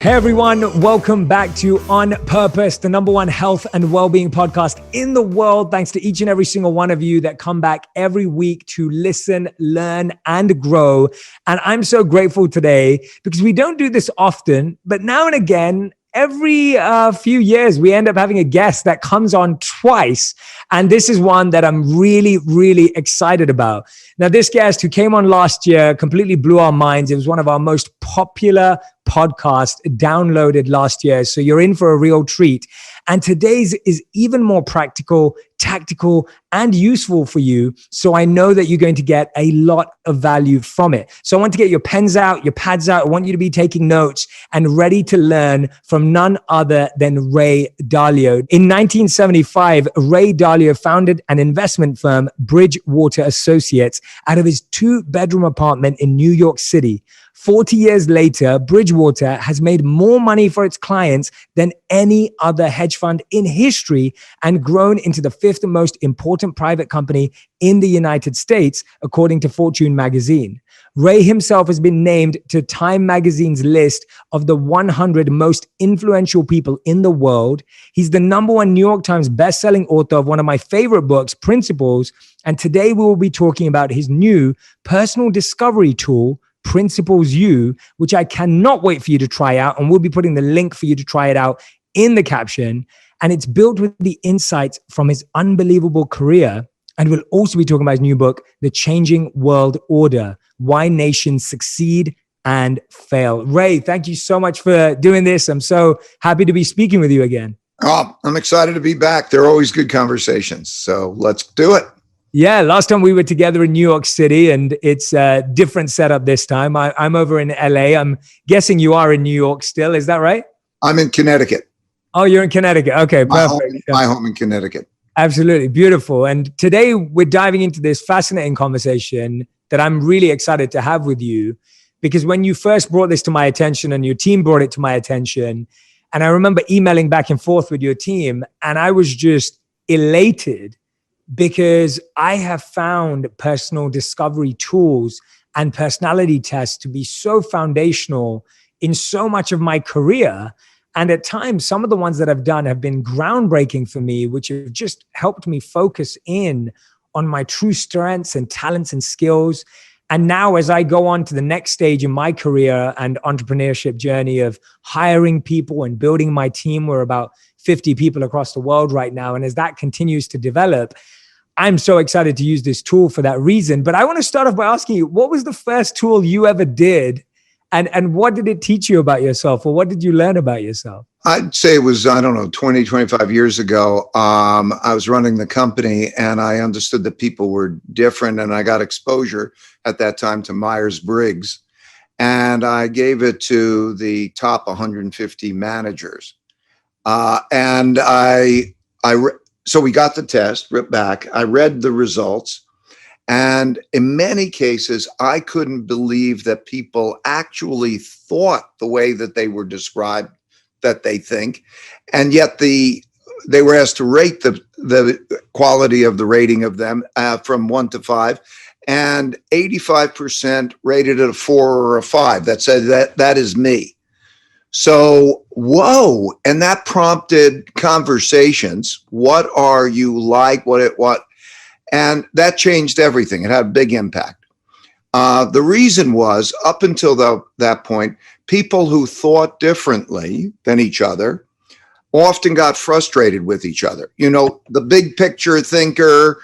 Hey everyone, welcome back to On Purpose, the number one health and well-being podcast in the world. Thanks to each and every single one of you that come back every week to listen, learn, and grow. And I'm so grateful today because we don't do this often, but now and again, every few years, we end up having a guest that comes on twice. And this is one that I'm really, really excited about. Now, this guest who came on last year completely blew our minds. It was one of our most popular podcast downloaded last year. So you're in for a real treat. And today's is even more practical, tactical, and useful for you. So I know that you're going to get a lot of value from it. So I want to get your pens out, your pads out. I want you to be taking notes and ready to learn from none other than Ray Dalio. In 1975, Ray Dalio founded an investment firm, Bridgewater Associates, out of his 2-bedroom apartment in New York City. 40 years later, Bridgewater has made more money for its clients than any other hedge fund in history and grown into the 5th most important private company in the United States, according to Fortune magazine. Ray himself has been named to Time magazine's list of the 100 most influential people in the world. He's the number one New York Times bestselling author of one of my favorite books, Principles. And today we will be talking about his new personal discovery tool, Principles U, which I cannot wait for you to try out. And we'll be putting the link for you to try it out in the caption. And it's built with the insights from his unbelievable career. And we'll also be talking about his new book, The Changing World Order: Why Nations Succeed and Fail. Ray, thank you so much for doing this. I'm so happy to be speaking with you again. Oh, I'm excited to be back. They're always good conversations. So let's do it. Yeah, last time we were together in New York City, and it's a different setup this time. I'm over in LA. I'm guessing you are in New York still. Is that right? I'm in Connecticut. Oh, you're in Connecticut. Okay, perfect. My home in Connecticut. Absolutely. Beautiful. And today we're diving into this fascinating conversation that I'm really excited to have with you, because when you first brought this to my attention and your team brought it to my attention, and I remember emailing back and forth with your team, and I was just elated because I have found personal discovery tools and personality tests to be so foundational in so much of my career. And at times, some of the ones that I've done have been groundbreaking for me, which have just helped me focus in on my true strengths and talents and skills. And now as I go on to the next stage in my career and entrepreneurship journey of hiring people and building my team, we're about 50 people across the world right now. And as that continues to develop, I'm so excited to use this tool for that reason. But I want to start off by asking you, what was the first tool you ever did? And what did it teach you about yourself? Or what did you learn about yourself? I'd say it was, 20, 25 years ago. I was running the company and I understood that people were different. And I got exposure at that time to Myers-Briggs. And I gave it to the top 150 managers. So we got the test, ripped back. I read the results. And in many cases, I couldn't believe that people actually thought the way that they were described, that they think. And yet they were asked to rate the quality of the rating of them from 1 to 5. And 85% rated it a 4 or a 5. That said, that is me. So, whoa. And that prompted conversations. What are you like? What? And that changed everything. It had a big impact. The reason was, up until that point, people who thought differently than each other often got frustrated with each other. You know, the big picture thinker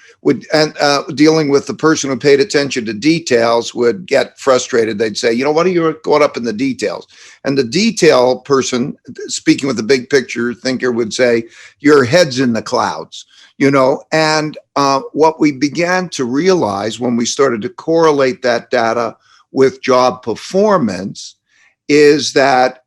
dealing with the person who paid attention to details would get frustrated. They'd say, what are you caught up in the details? And the detail person, speaking with the big picture thinker, would say, your head's in the clouds. And what we began to realize when we started to correlate that data with job performance is that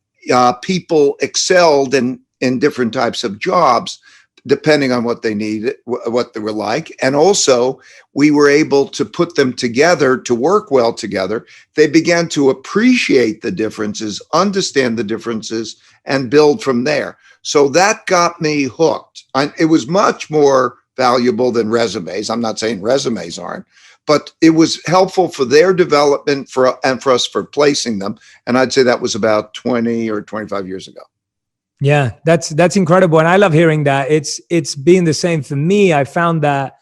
people excelled in different types of jobs, depending on what they needed, what they were like. And also, we were able to put them together to work well together. They began to appreciate the differences, understand the differences, and build from there. So that got me hooked. It was much more valuable than resumes. I'm not saying resumes aren't, but it was helpful for their development and for us for placing them. And I'd say that was about 20 or 25 years ago. Yeah, that's incredible. And I love hearing that. It's been the same for me. I found that,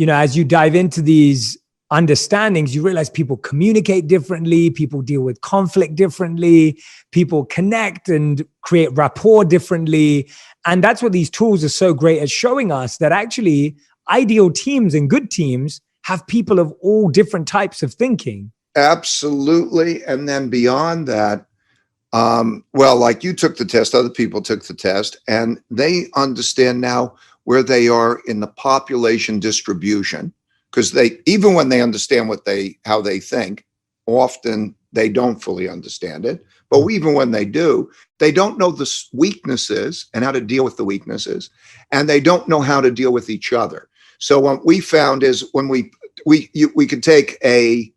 as you dive into these understandings, you realize people communicate differently, people deal with conflict differently, people connect and create rapport differently. And that's what these tools are so great at showing us, that actually ideal teams and good teams have people of all different types of thinking. Absolutely. And then beyond that, well, like you took the test, other people took the test, and they understand now where they are in the population distribution, because even when they understand how they think, often they don't fully understand it. But even when they do, they don't know the weaknesses and how to deal with the weaknesses, and they don't know how to deal with each other. So what we found is when we could take a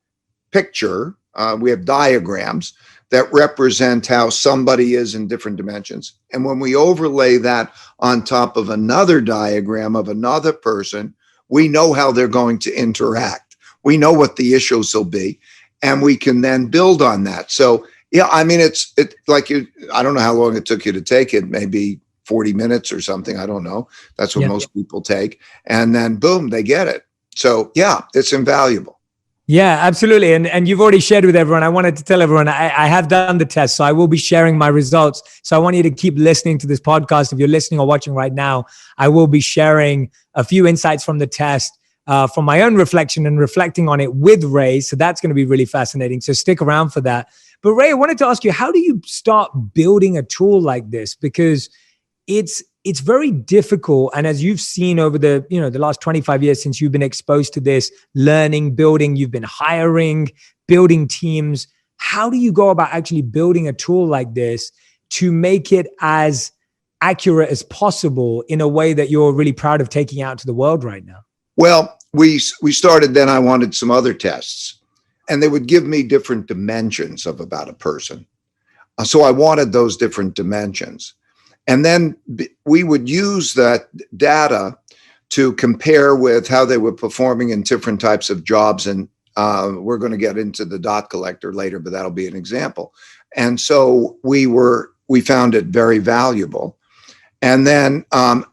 picture, we have diagrams that represent how somebody is in different dimensions. And when we overlay that on top of another diagram of another person, we know how they're going to interact. We know what the issues will be, and we can then build on that. So, yeah, I mean, it's like I don't know how long it took you to take it, maybe 40 minutes or something. I don't know. That's what most people take. And then boom, they get it. So yeah, it's invaluable. Yeah, absolutely. And you've already shared with everyone. I wanted to tell everyone I have done the test, so I will be sharing my results. So I want you to keep listening to this podcast. If you're listening or watching right now, I will be sharing a few insights from the test, from my own reflection and reflecting on it with Ray. So that's going to be really fascinating. So stick around for that. But Ray, I wanted to ask you, how do you start building a tool like this? Because it's very difficult. And as you've seen over the last 25 years since you've been exposed to this, learning, building, you've been hiring, building teams. How do you go about actually building a tool like this to make it as accurate as possible in a way that you're really proud of taking out to the world right now? Well, we started, then I wanted some other tests, and they would give me different dimensions of about a person. So I wanted those different dimensions. And then we would use that data to compare with how they were performing in different types of jobs. And we're going to get into the dot collector later, but that'll be an example. And so we found it very valuable. And then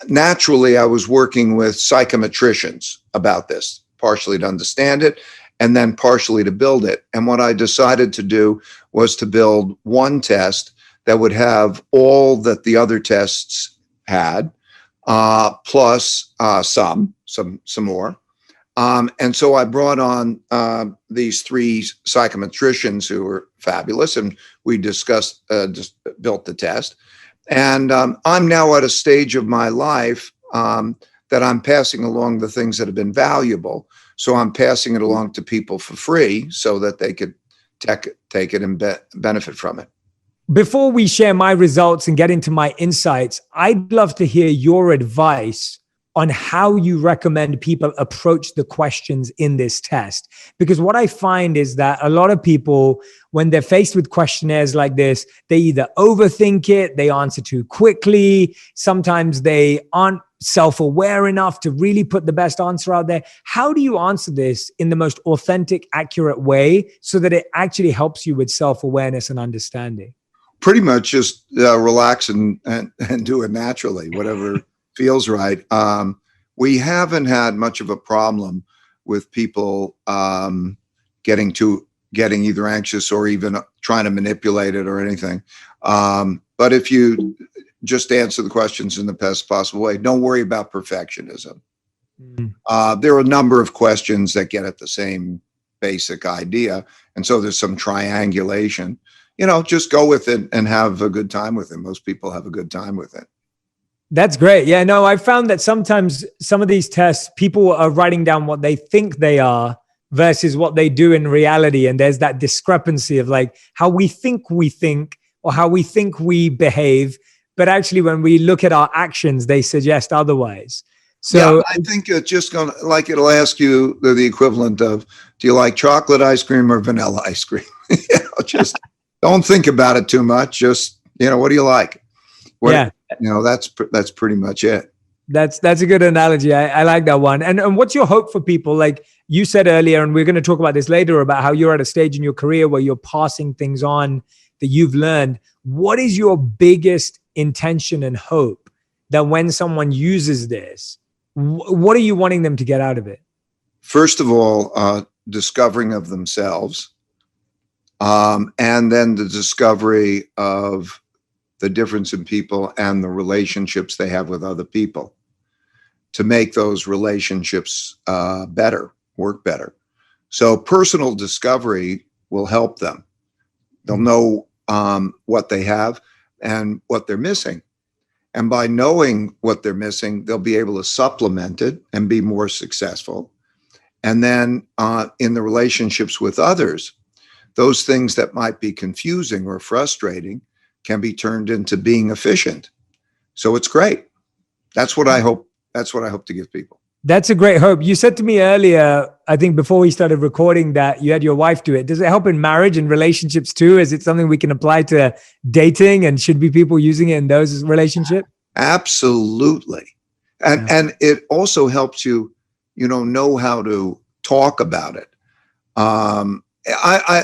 naturally, I was working with psychometricians about this, partially to understand it, and then partially to build it. And what I decided to do was to build one test that would have all that the other tests had, plus some more. And so I brought on these three psychometricians who were fabulous, and we discussed, just built the test. And I'm now at a stage of my life that I'm passing along the things that have been valuable. So I'm passing it along to people for free so that they could take it and benefit from it. Before we share my results and get into my insights, I'd love to hear your advice on how you recommend people approach the questions in this test. Because what I find is that a lot of people, when they're faced with questionnaires like this, they either overthink it, they answer too quickly, sometimes they aren't self-aware enough to really put the best answer out there. How do you answer this in the most authentic, accurate way so that it actually helps you with self-awareness and understanding? Pretty much just relax and do it naturally, whatever feels right. We haven't had much of a problem with people getting either anxious or even trying to manipulate it or anything. But if you just answer the questions in the best possible way, don't worry about perfectionism. There are a number of questions that get at the same basic idea. And so there's some triangulation. Just go with it and have a good time with it. Most people have a good time with it. That's great. Yeah, no, I found that sometimes some of these tests, people are writing down what they think they are versus what they do in reality. And there's that discrepancy of like how we think or how we think we behave. But actually, when we look at our actions, they suggest otherwise. So yeah, I think it's just going to, like, it'll ask you the equivalent of, do you like chocolate ice cream or vanilla ice cream? Just don't think about it too much. Just, what do you like? That's pretty much it. That's a good analogy. I like that one. And what's your hope for people? Like you said earlier, and we're going to talk about this later, about how you're at a stage in your career where you're passing things on that you've learned. What is your biggest intention and hope that when someone uses this, what are you wanting them to get out of it? First of all, discovering of themselves, and then the discovery of the difference in people and the relationships they have with other people to make those relationships better, work better. So personal discovery will help them. They'll know what they have and what they're missing. And by knowing what they're missing, they'll be able to supplement it and be more successful. And then in the relationships with others, those things that might be confusing or frustrating can be turned into being efficient. So it's great. That's what I hope. That's what I hope to give people. That's a great hope. You said to me earlier, I think before we started recording, that you had your wife do it. Does it help in marriage and relationships too? Is it something we can apply to dating, and should be people using it in those relationships? Absolutely. And it also helps you, know how to talk about it.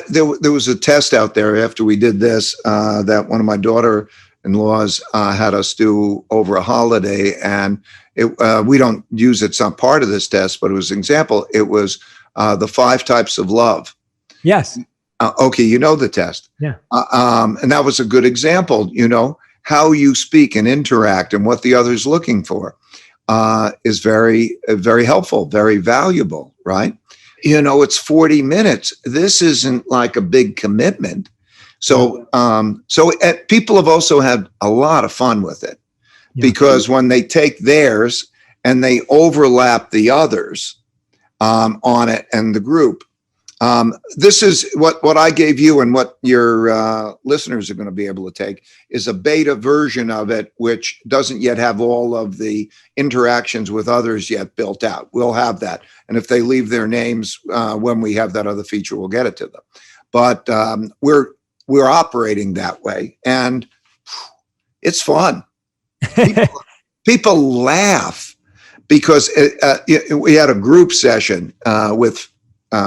There was a test out there after we did this that one of my daughter-in-laws had us do over a holiday, and we don't use it. It's not part of this test, but it was an example. It was the 5 types of love. Yes. Okay, you know the test. Yeah. And that was a good example. How you speak and interact and what the other's looking for is very, very helpful, very valuable, right? It's 40 minutes. This isn't like a big commitment. So people have also had a lot of fun with it, because when they take theirs and they overlap the others on it and the group, this is what I gave you, and what your listeners are going to be able to take is a beta version of it, which doesn't yet have all of the interactions with others yet built out. We'll have that. And if they leave their names when we have that other feature, we'll get it to them. But we're operating that way, and it's fun. People laugh because we had a group session with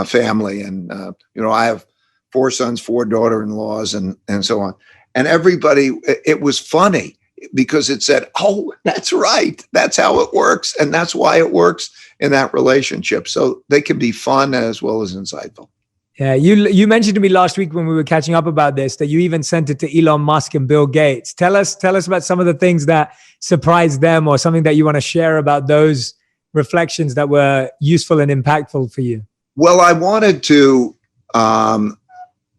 family, and I have 4 sons, 4 daughter-in-laws, and so on. And everybody, it was funny because it said, "Oh, that's right. That's how it works, and that's why it works in that relationship." So they can be fun as well as insightful. Yeah, you mentioned to me last week when we were catching up about this that you even sent it to Elon Musk and Bill Gates. Tell us about some of the things that surprised them, or something that you want to share about those reflections that were useful and impactful for you. Well, I wanted to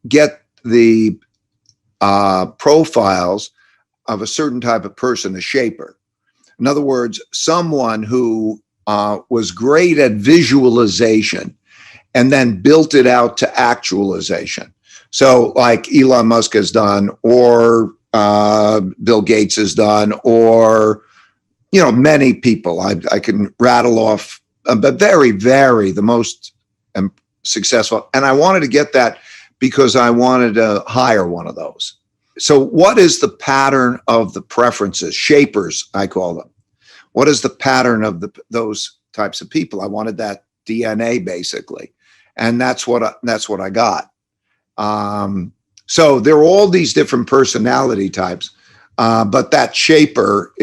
get the profiles of a certain type of person, a shaper. In other words, someone who was great at visualization and then built it out to actualization. So like Elon Musk has done, or Bill Gates has done, or, many people. I can rattle off, but very, very the most successful. And I wanted to get that because I wanted to hire one of those. So what is the pattern of the preferences? Shapers, I call them. What is the pattern of those types of people? I wanted that DNA basically. And that's what I got. So there are all these different personality types, but that shaper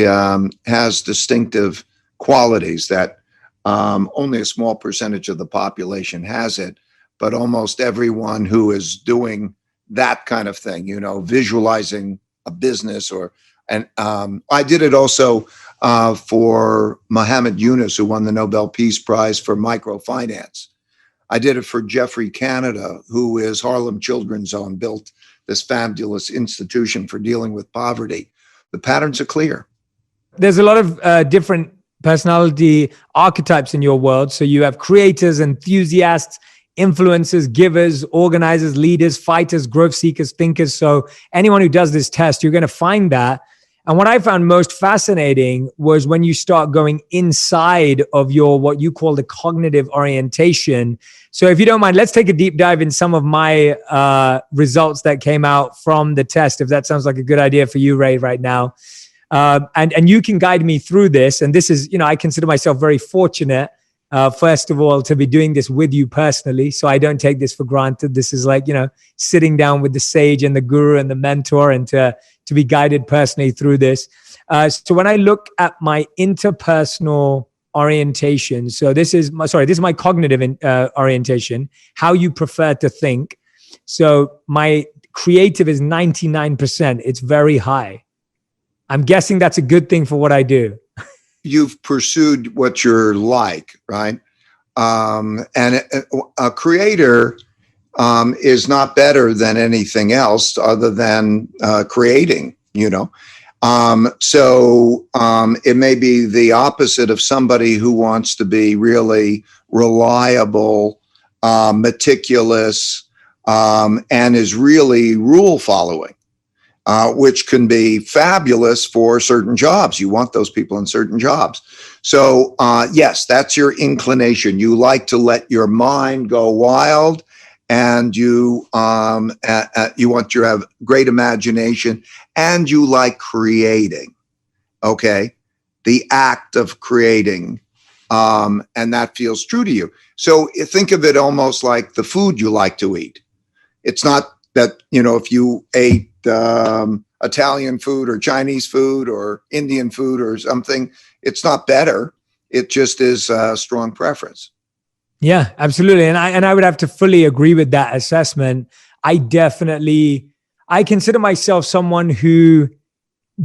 has distinctive qualities that only a small percentage of the population has it, but almost everyone who is doing that kind of thing, visualizing a business and I did it also for Muhammad Yunus, who won the Nobel Peace Prize for microfinance. I did it for Jeffrey Canada, who is Harlem Children's Zone, built this fabulous institution for dealing with poverty. The patterns are clear. There's a lot of different personality archetypes in your world. So you have creators, enthusiasts, influencers, givers, organizers, leaders, fighters, growth seekers, thinkers. So anyone who does this test, you're going to find that. And what I found most fascinating was when you start going inside of your, what you call the cognitive orientation. So if you don't mind, let's take a deep dive in some of my results that came out from the test, if that sounds like a good idea for you, Ray, right now. And you can guide me through this. And this is, I consider myself very fortunate, first of all, to be doing this with you personally. So I don't take this for granted. This is like, sitting down with the sage and the guru and the mentor, and to be guided personally through this. So when I look at my interpersonal orientation, so this is my cognitive orientation, how you prefer to think. So my creative is 99%. It's very high. I'm guessing that's a good thing for what I do. You've pursued what you're like, right? And a creator is not better than anything else other than creating, So it may be the opposite of somebody who wants to be really reliable, meticulous, and is really rule following, which can be fabulous for certain jobs. You want those people in certain jobs. So yes, that's your inclination. You like to let your mind go wild, and you want to have great imagination, and you like creating. Okay, the act of creating, and that feels true to you. So think of it almost like the food you like to eat. It's not that, if you ate Italian food or Chinese food or Indian food or something, it's not better. It just is a strong preference. Yeah, absolutely. And I would have to fully agree with that assessment. I consider myself someone who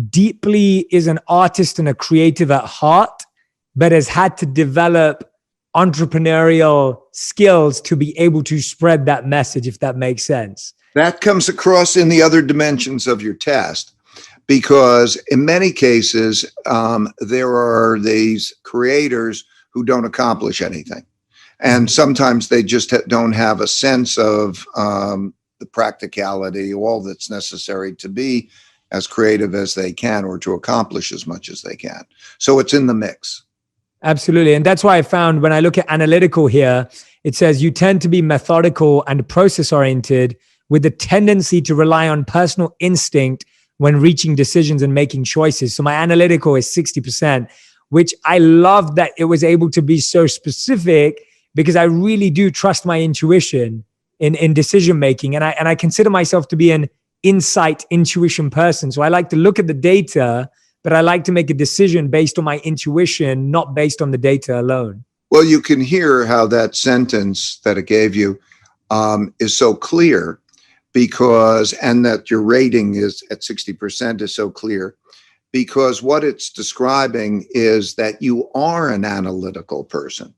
deeply is an artist and a creative at heart, but has had to develop entrepreneurial skills to be able to spread that message, if that makes sense. That comes across in the other dimensions of your test, because in many cases, there are these creators who don't accomplish anything. And sometimes they just don't have a sense of the practicality, all that's necessary to be as creative as they can, or to accomplish as much as they can. So it's in the mix. Absolutely. And that's why I found when I look at analytical here, it says you tend to be methodical and process-oriented with a tendency to rely on personal instinct when reaching decisions and making choices. So my analytical is 60%, which I love that it was able to be so specific, because I really do trust my intuition in decision making. And I consider myself to be an intuition person. So I like to look at the data, but I like to make a decision based on my intuition, not based on the data alone. Well, you can hear how that sentence that it gave you is so clear, and that your rating is at 60% is so clear, because what it's describing is that you are an analytical person,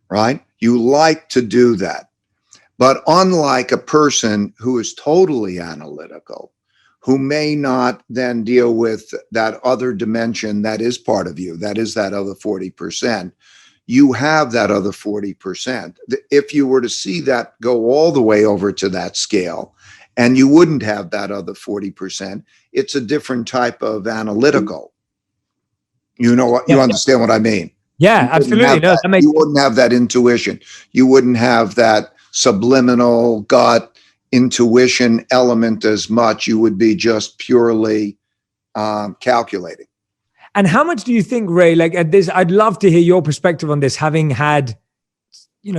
right? You like to do that. But unlike a person who is totally analytical, who may not then deal with that other dimension that is part of you, that is that other 40%, you have that other 40%. If you were to see that go all the way over to that scale, and you wouldn't have that other 40%, it's a different type of analytical. You understand what I mean? Yeah, absolutely. You wouldn't have that intuition. You wouldn't have that subliminal gut intuition element as much. You would be just purely calculating. And how much do you think, Ray, like at this, I'd love to hear your perspective on this, having had,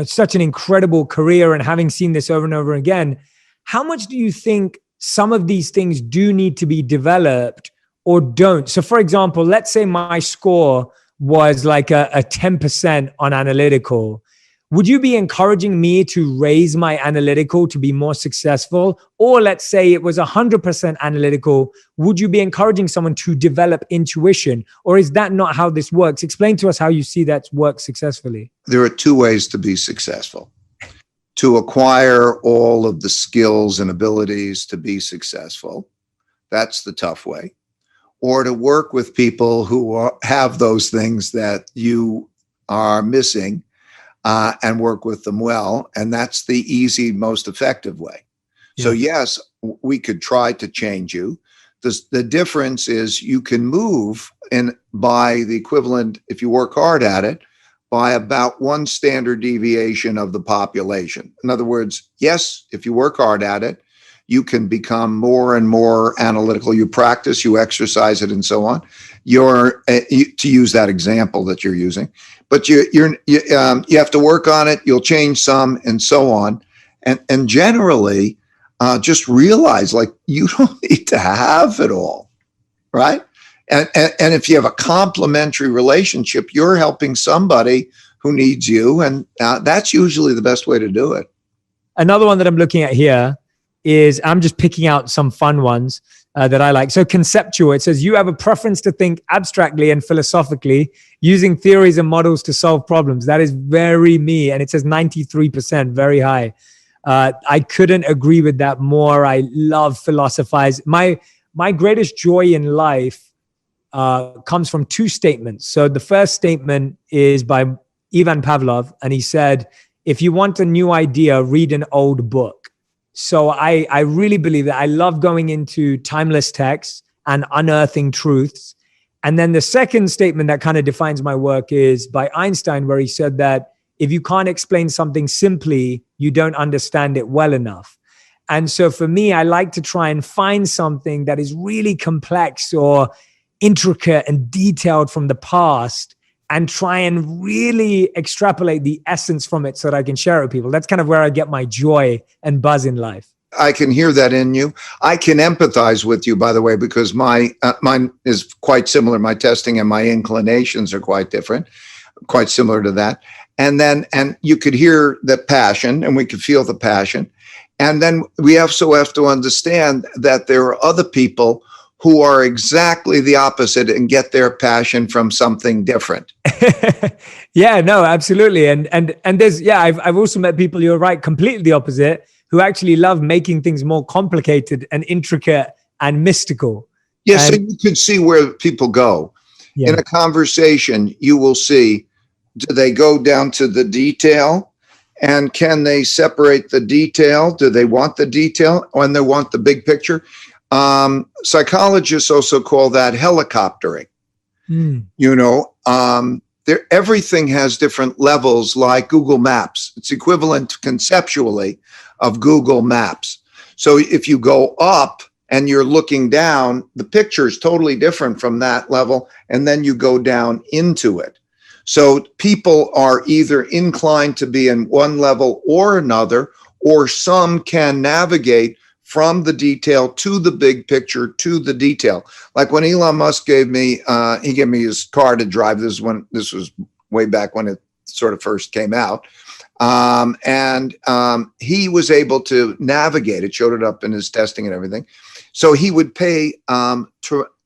such an incredible career and having seen this over and over again. How much do you think some of these things do need to be developed or don't? So for example, let's say my score was like a 10% on analytical. Would you be encouraging me to raise my analytical to be more successful? Or let's say it was 100% analytical. Would you be encouraging someone to develop intuition? Or is that not how this works? Explain to us how you see that work successfully. There are two ways to be successful. To acquire all of the skills and abilities to be successful. That's the tough way. Or to work with people who have those things that you are missing, and work with them well. And that's the easy, most effective way. Yeah. So yes, we could try to change you. The difference is you can move by the equivalent, if you work hard at it, by about one standard deviation of the population. In other words, yes, if you work hard at it, you can become more and more analytical. You practice, you exercise it, and so on. To use that example that you're using, but you have to work on it. You'll change some, and so on. And generally, just realize, like, you don't need to have it all, right? And if you have a complementary relationship, you're helping somebody who needs you, and that's usually the best way to do it. Another one that I'm looking at here is, I'm just picking out some fun ones that I like. So conceptual, it says, you have a preference to think abstractly and philosophically using theories and models to solve problems. That is very me. And it says 93%, very high. I couldn't agree with that more. I love philosophize. My greatest joy in life comes from two statements. So the first statement is by Ivan Pavlov, and he said, if you want a new idea, read an old book. So I really believe that. I love going into timeless texts and unearthing truths. And then the second statement that kind of defines my work is by Einstein, where he said that if you can't explain something simply, you don't understand it well enough. And so for me, I like to try and find something that is really complex or intricate and detailed from the past, and try and really extrapolate the essence from it so that I can share it with people. That's kind of where I get my joy and buzz in life. I can hear that in you. I can empathize with you, by the way, because mine is quite similar. My testing and my inclinations are quite different, quite similar to that. And you could hear the passion, and we could feel the passion. And then we also have to understand that there are other people who are exactly the opposite and get their passion from something different. Yeah, no, absolutely. And there's, I've also met people, you're right, completely the opposite, who actually love making things more complicated and intricate and mystical. Yeah, so you can see where people go. Yeah. In a conversation, you will see, do they go down to the detail? And can they separate the detail? Do they want the detail when they want the big picture? Psychologists also call that helicoptering. Everything has different levels, like Google Maps. It's equivalent conceptually of Google Maps. So if you go up and you're looking down, the picture is totally different from that level, and then you go down into it. So people are either inclined to be in one level or another, or some can navigate from the detail to the big picture to the detail. Like when Elon Musk gave me his car to drive. This was way back when it sort of first came out. He was able to navigate it, showed it up in his testing and everything. So he would pay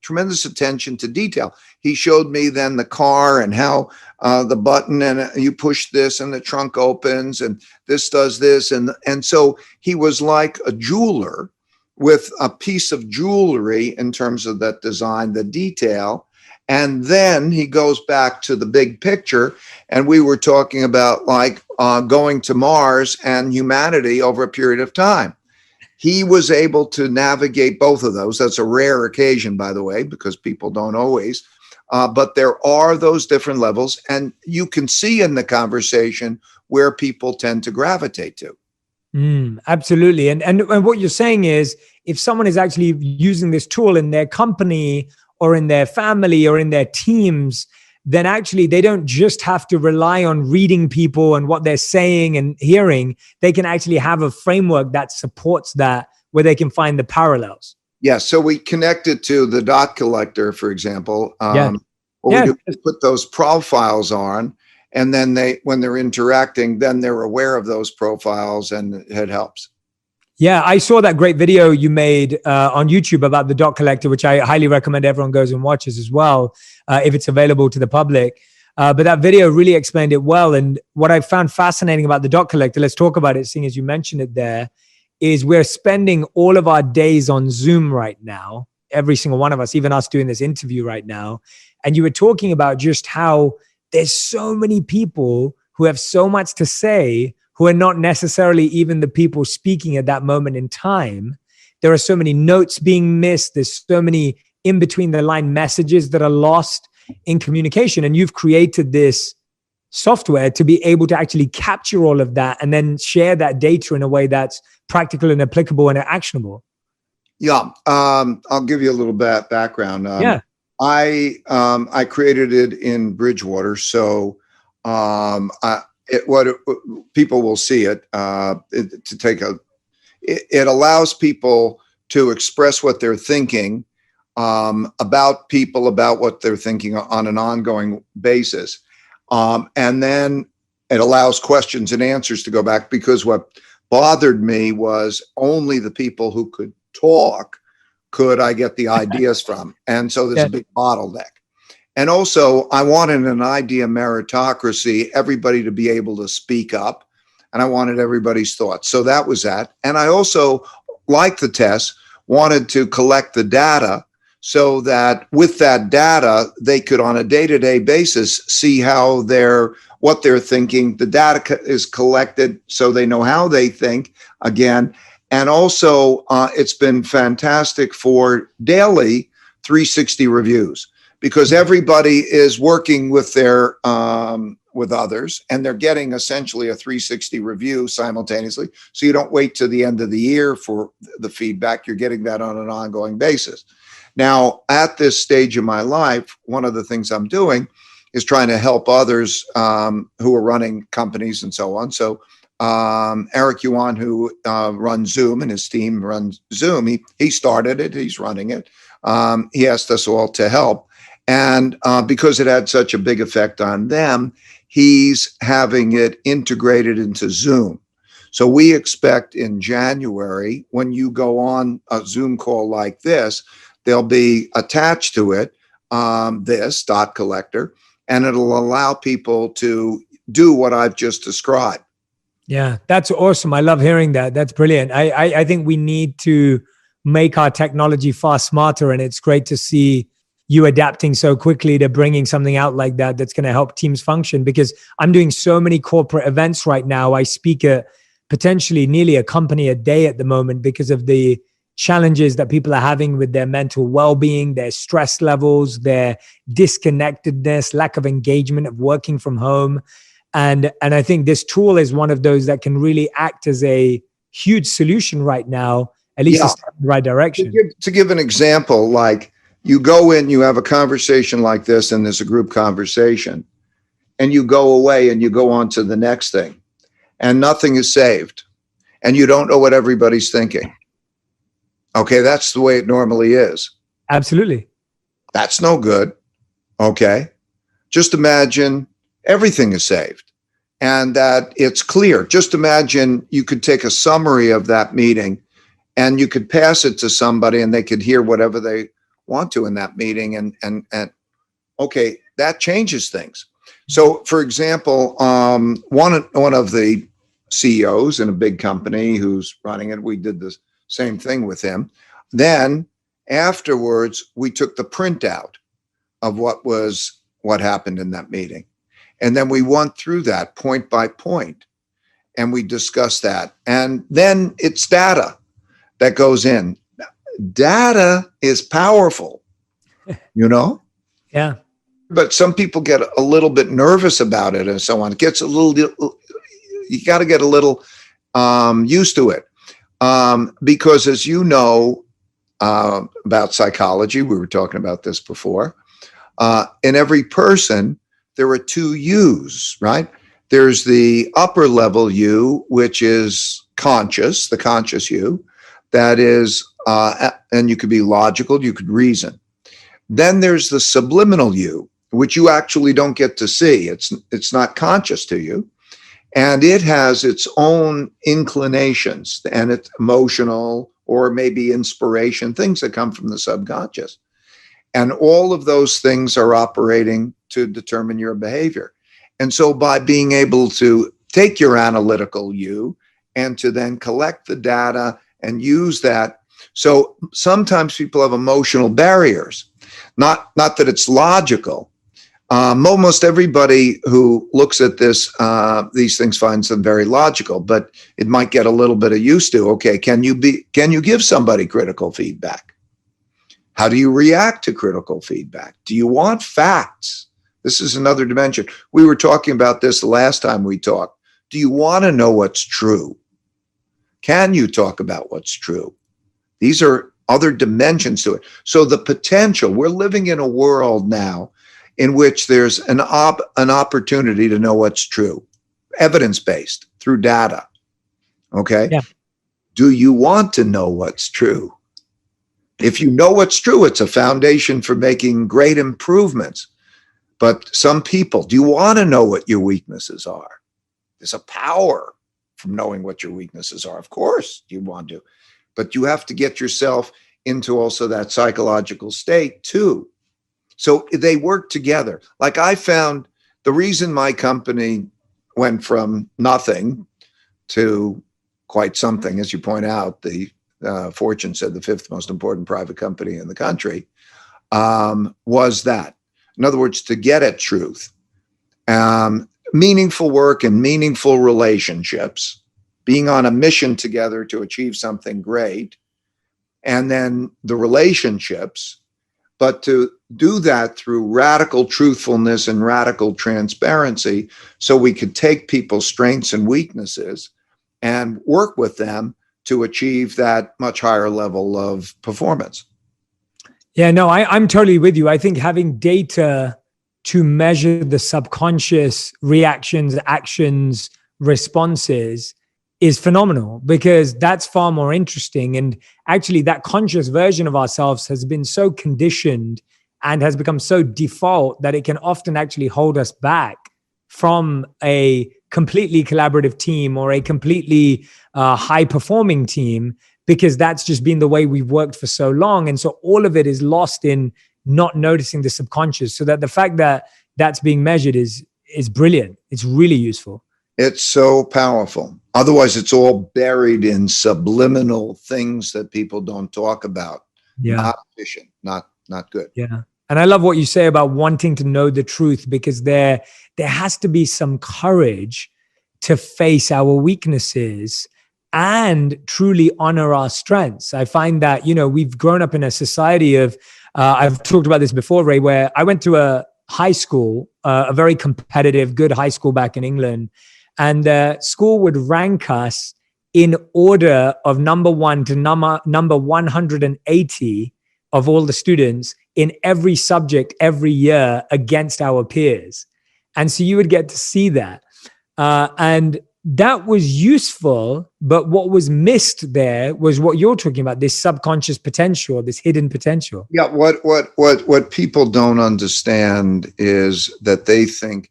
tremendous attention to detail. He showed me then the car and how the button, and you push this and the trunk opens and this does this. And so he was like a jeweler with a piece of jewelry in terms of that design, the detail. And then he goes back to the big picture. And we were talking about like going to Mars and humanity over a period of time. He was able to navigate both of those. That's a rare occasion, by the way, because people don't always. But there are those different levels, and you can see in the conversation where people tend to gravitate to. Absolutely. And what you're saying is, if someone is actually using this tool in their company or in their family or in their teams, then actually they don't just have to rely on reading people and what they're saying and hearing. They can actually have a framework that supports that, where they can find the parallels. Yeah, so we connected to the dot collector, for example. We do is put those profiles on, and then when they're interacting, then they're aware of those profiles, and it helps. Yeah, I saw that great video you made on YouTube about the dot collector, which I highly recommend everyone goes and watches as well, if it's available to the public. But that video really explained it well. And what I found fascinating about the dot collector, let's talk about it, seeing as you mentioned it there, is we're spending all of our days on Zoom right now, every single one of us, even us doing this interview right now. And you were talking about just how there's so many people who have so much to say who are not necessarily even the people speaking at that moment in time. There are so many notes being missed. There's so many in between the line messages that are lost in communication. And you've created this software to be able to actually capture all of that and then share that data in a way that's practical and applicable and actionable? Yeah, I'll give you a little bit background. Yeah. I created it in Bridgewater, so people will see it. It allows people to express what they're thinking about people, about what they're thinking on an ongoing basis, and then it allows questions and answers to go back, because what bothered me was only the people who could talk could I get the ideas from. And so there's a big bottleneck. And also, I wanted an idea meritocracy, everybody to be able to speak up, and I wanted everybody's thoughts. So that was that. And I also, like the test, wanted to collect the data so that with that data, they could on a day-to-day basis see what they're thinking. The data is collected so they know how they think again. And also, it's been fantastic for daily 360 reviews, because everybody is working with their with others, and they're getting essentially a 360 review simultaneously. So you don't wait to the end of the year for the feedback. You're getting that on an ongoing basis. Now, at this stage of my life, one of the things I'm doing is trying to help others who are running companies and so on. So Eric Yuan, who runs Zoom, and his team runs Zoom, he started it, he's running it. He asked us all to help. And because it had such a big effect on them, he's having it integrated into Zoom. So we expect in January, when you go on a Zoom call like this, there'll be attached to it this dot collector, and it'll allow people to do what I've just described. Yeah, that's awesome. I love hearing that. That's brilliant. I think we need to make our technology far smarter, and it's great to see you adapting so quickly to bringing something out like that that's going to help teams function, because I'm doing so many corporate events right now. I speak at potentially nearly a company a day at the moment because of the challenges that people are having with their mental well-being, their stress levels, their disconnectedness, lack of engagement of working from home. And I think this tool is one of those that can really act as a huge solution right now, at least a step in the right direction. To give an example, like you go in, you have a conversation like this, and there's a group conversation, and you go away and you go on to the next thing, and nothing is saved, and you don't know what everybody's thinking. Okay, that's the way it normally is. Absolutely. That's no good. Okay. Just imagine everything is saved and that it's clear. Just imagine you could take a summary of that meeting and you could pass it to somebody and they could hear whatever they want to in that meeting. And okay, that changes things. So for example, one of the CEOs in a big company who's running it, we did the same thing with him. Then afterwards, we took the printout of what happened in that meeting. And then we went through that point by point and we discussed that. And then it's data that goes in. Data is powerful, you know? Yeah. But some people get a little bit nervous about it and so on. It gets you got to get a little used to it. Because as you know about psychology, we were talking about this before, in every person, there are two yous, right? There's the upper level you, which is conscious, the conscious you, that is, and you could be logical, you could reason. Then there's the subliminal you, which you actually don't get to see. It's not conscious to you. And it has its own inclinations, and it's emotional or maybe inspiration, things that come from the subconscious. And all of those things are operating to determine your behavior. And so by being able to take your analytical you and to then collect the data and use that. So sometimes people have emotional barriers, not that it's logical. Almost everybody who looks at these things finds them very logical, but it might get a little bit of used to. Okay, can you give somebody critical feedback? How do you react to critical feedback? Do you want facts This is another dimension. We were talking about this the last time we talked. Do you want to know what's true? Can you talk about what's true? These are other dimensions to it. So the potential, we're living in a world now in which there's an opportunity to know what's true, evidence-based through data. Okay. Yeah. Do you want to know what's true? If you know what's true, it's a foundation for making great improvements. But some people, do you want to know what your weaknesses are? There's a power from knowing what your weaknesses are. Of course you want to, but you have to get yourself into also that psychological state too. So they work together. Like I found the reason my company went from nothing to quite something, as you point out, the Fortune said the 5th most important private company in the country, was that. In other words, to get at truth, meaningful work and meaningful relationships, being on a mission together to achieve something great, and then the relationships, but to do that through radical truthfulness and radical transparency so we could take people's strengths and weaknesses and work with them to achieve that much higher level of performance. Yeah, no, I'm totally with you. I think having data to measure the subconscious reactions, actions, responses is phenomenal, because that's far more interesting. And actually that conscious version of ourselves has been so conditioned and has become so default that it can often actually hold us back from a completely collaborative team or a completely high performing team, because that's just been the way we've worked for so long. And so all of it is lost in not noticing the subconscious, so that the fact that that's being measured is brilliant. It's really useful. It's so powerful. Otherwise, it's all buried in subliminal things that people don't talk about. Yeah. Not efficient, not good. Yeah. And I love what you say about wanting to know the truth, because there has to be some courage to face our weaknesses and truly honor our strengths. I find that, we've grown up in a society of, I've talked about this before, Ray, where I went to a high school, a very competitive, good high school back in England. And school would rank us in order of number 1 to number 180 of all the students in every subject every year against our peers. And so you would get to see that. And that was useful, but what was missed there was what you're talking about, this subconscious potential, this hidden potential. Yeah, what people don't understand is that they think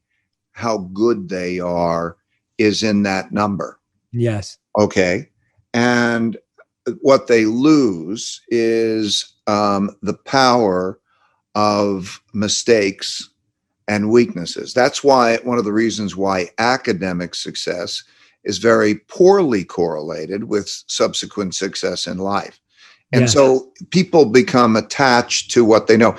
how good they are is in that number. Yes. Okay. And what they lose is the power of mistakes and weaknesses. That's why one of the reasons why academic success is very poorly correlated with subsequent success in life. And Yes. so people become attached to what they know.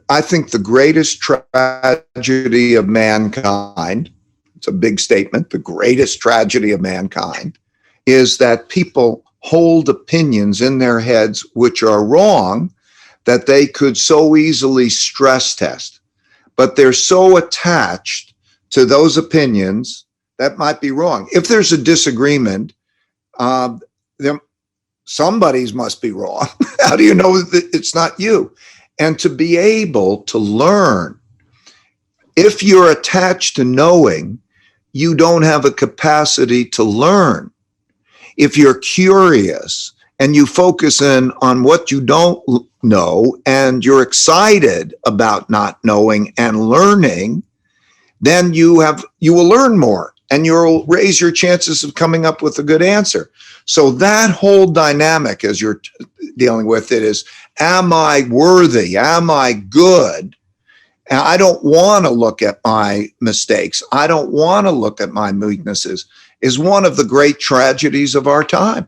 I think the greatest tragedy of mankind, it's a big statement, the greatest tragedy of mankind is that people hold opinions in their heads which are wrong, that they could so easily stress test. But they're so attached to those opinions that might be wrong. If there's a disagreement, somebody's must be wrong. How do you know that it's not you? And to be able to learn, if you're attached to knowing, you don't have a capacity to learn. If you're curious and you focus in on what you don't know and you're excited about not knowing and learning, then you will learn more and you'll raise your chances of coming up with a good answer. So that whole dynamic, as you're dealing with it, is, am I worthy? Am I good? And I don't want to look at my mistakes. I don't want to look at my weaknesses, is one of the great tragedies of our time.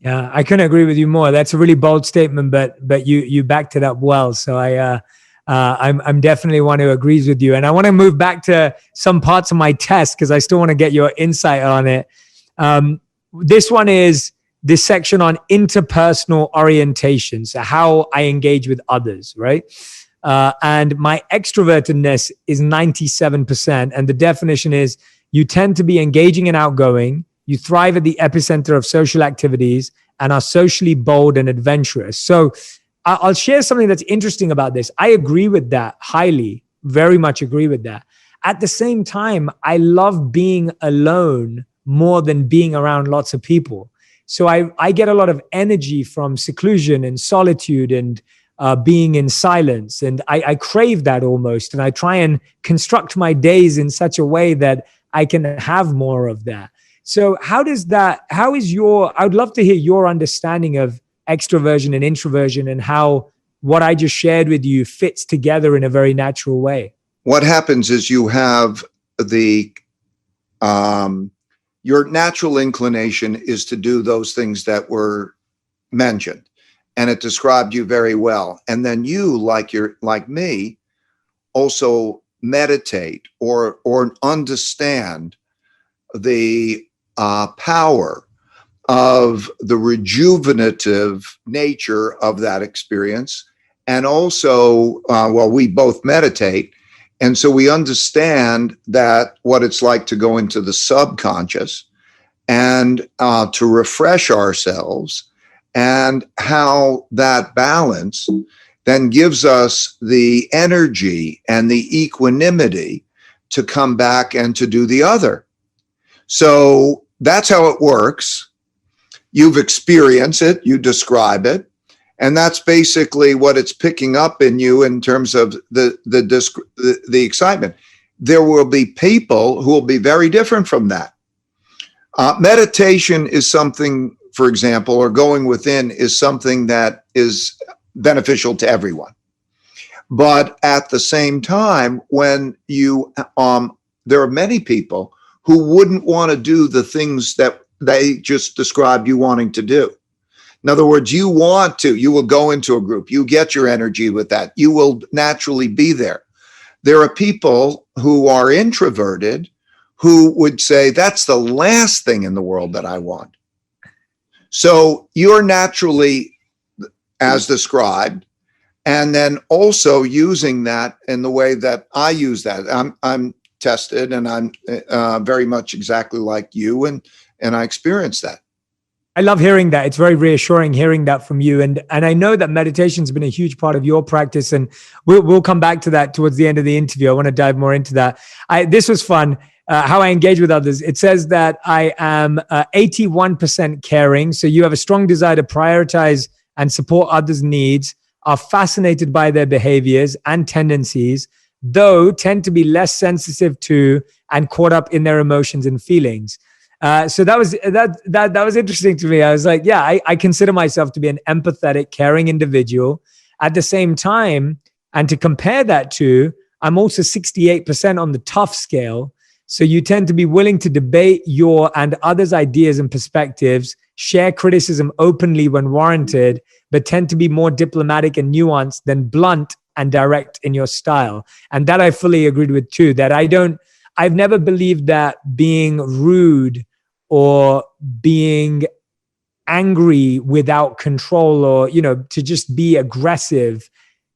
Yeah, I couldn't agree with you more. That's a really bold statement, but you backed it up well. So I'm definitely one who agrees with you. And I want to move back to some parts of my test because I still want to get your insight on it. This one is this section on interpersonal orientation, so how I engage with others, right? and my extrovertedness is 97%. And the definition is you tend to be engaging and outgoing. You thrive at the epicenter of social activities and are socially bold and adventurous. So I'll share something that's interesting about this. I agree with that highly, very much agree with that. At the same time, I love being alone more than being around lots of people. So I get a lot of energy from seclusion and solitude and being in silence. And I crave that almost. And I try and construct my days in such a way that I can have more of that. So I would love to hear your understanding of extroversion and introversion and how what I just shared with you fits together in a very natural way. What happens is you have your natural inclination is to do those things that were mentioned, and it described you very well. And then you, like me, also meditate or understand the power of the rejuvenative nature of that experience. And also, we both meditate. And so we understand that what it's like to go into the subconscious and to refresh ourselves, and how that balance then gives us the energy and the equanimity to come back and to do the other. So that's how it works. You've experienced it, you describe it, and that's basically what it's picking up in you in terms of the excitement. There will be people who will be very different from that. Meditation is something, for example, or going within is something that is beneficial to everyone. But at the same time, when you, there are many people who wouldn't want to do the things that they just described you wanting to do. In other words, you will go into a group, you get your energy with that, you will naturally be there. There are people who are introverted who would say, that's the last thing in the world that I want. So you're naturally, as described, and then also using that in the way that I use that. I'm tested, and I'm very much exactly like you, and I experience that. I love hearing that. It's very reassuring hearing that from you. And I know that meditation's been a huge part of your practice, and we'll come back to that towards the end of the interview. I want to dive more into that. This was fun. How I engage with others. It says that I am 81% caring. So you have a strong desire to prioritize and support others' needs, are fascinated by their behaviors and tendencies, though tend to be less sensitive to and caught up in their emotions and feelings. So that was interesting to me. I was like, yeah, I consider myself to be an empathetic, caring individual. At the same time, and to compare that to, I'm also 68% on the tough scale. So you tend to be willing to debate your and others' ideas and perspectives, share criticism openly when warranted, but tend to be more diplomatic and nuanced than blunt and direct in your style. And that I fully agreed with too, that I've never believed that being rude or being angry without control, or, to just be aggressive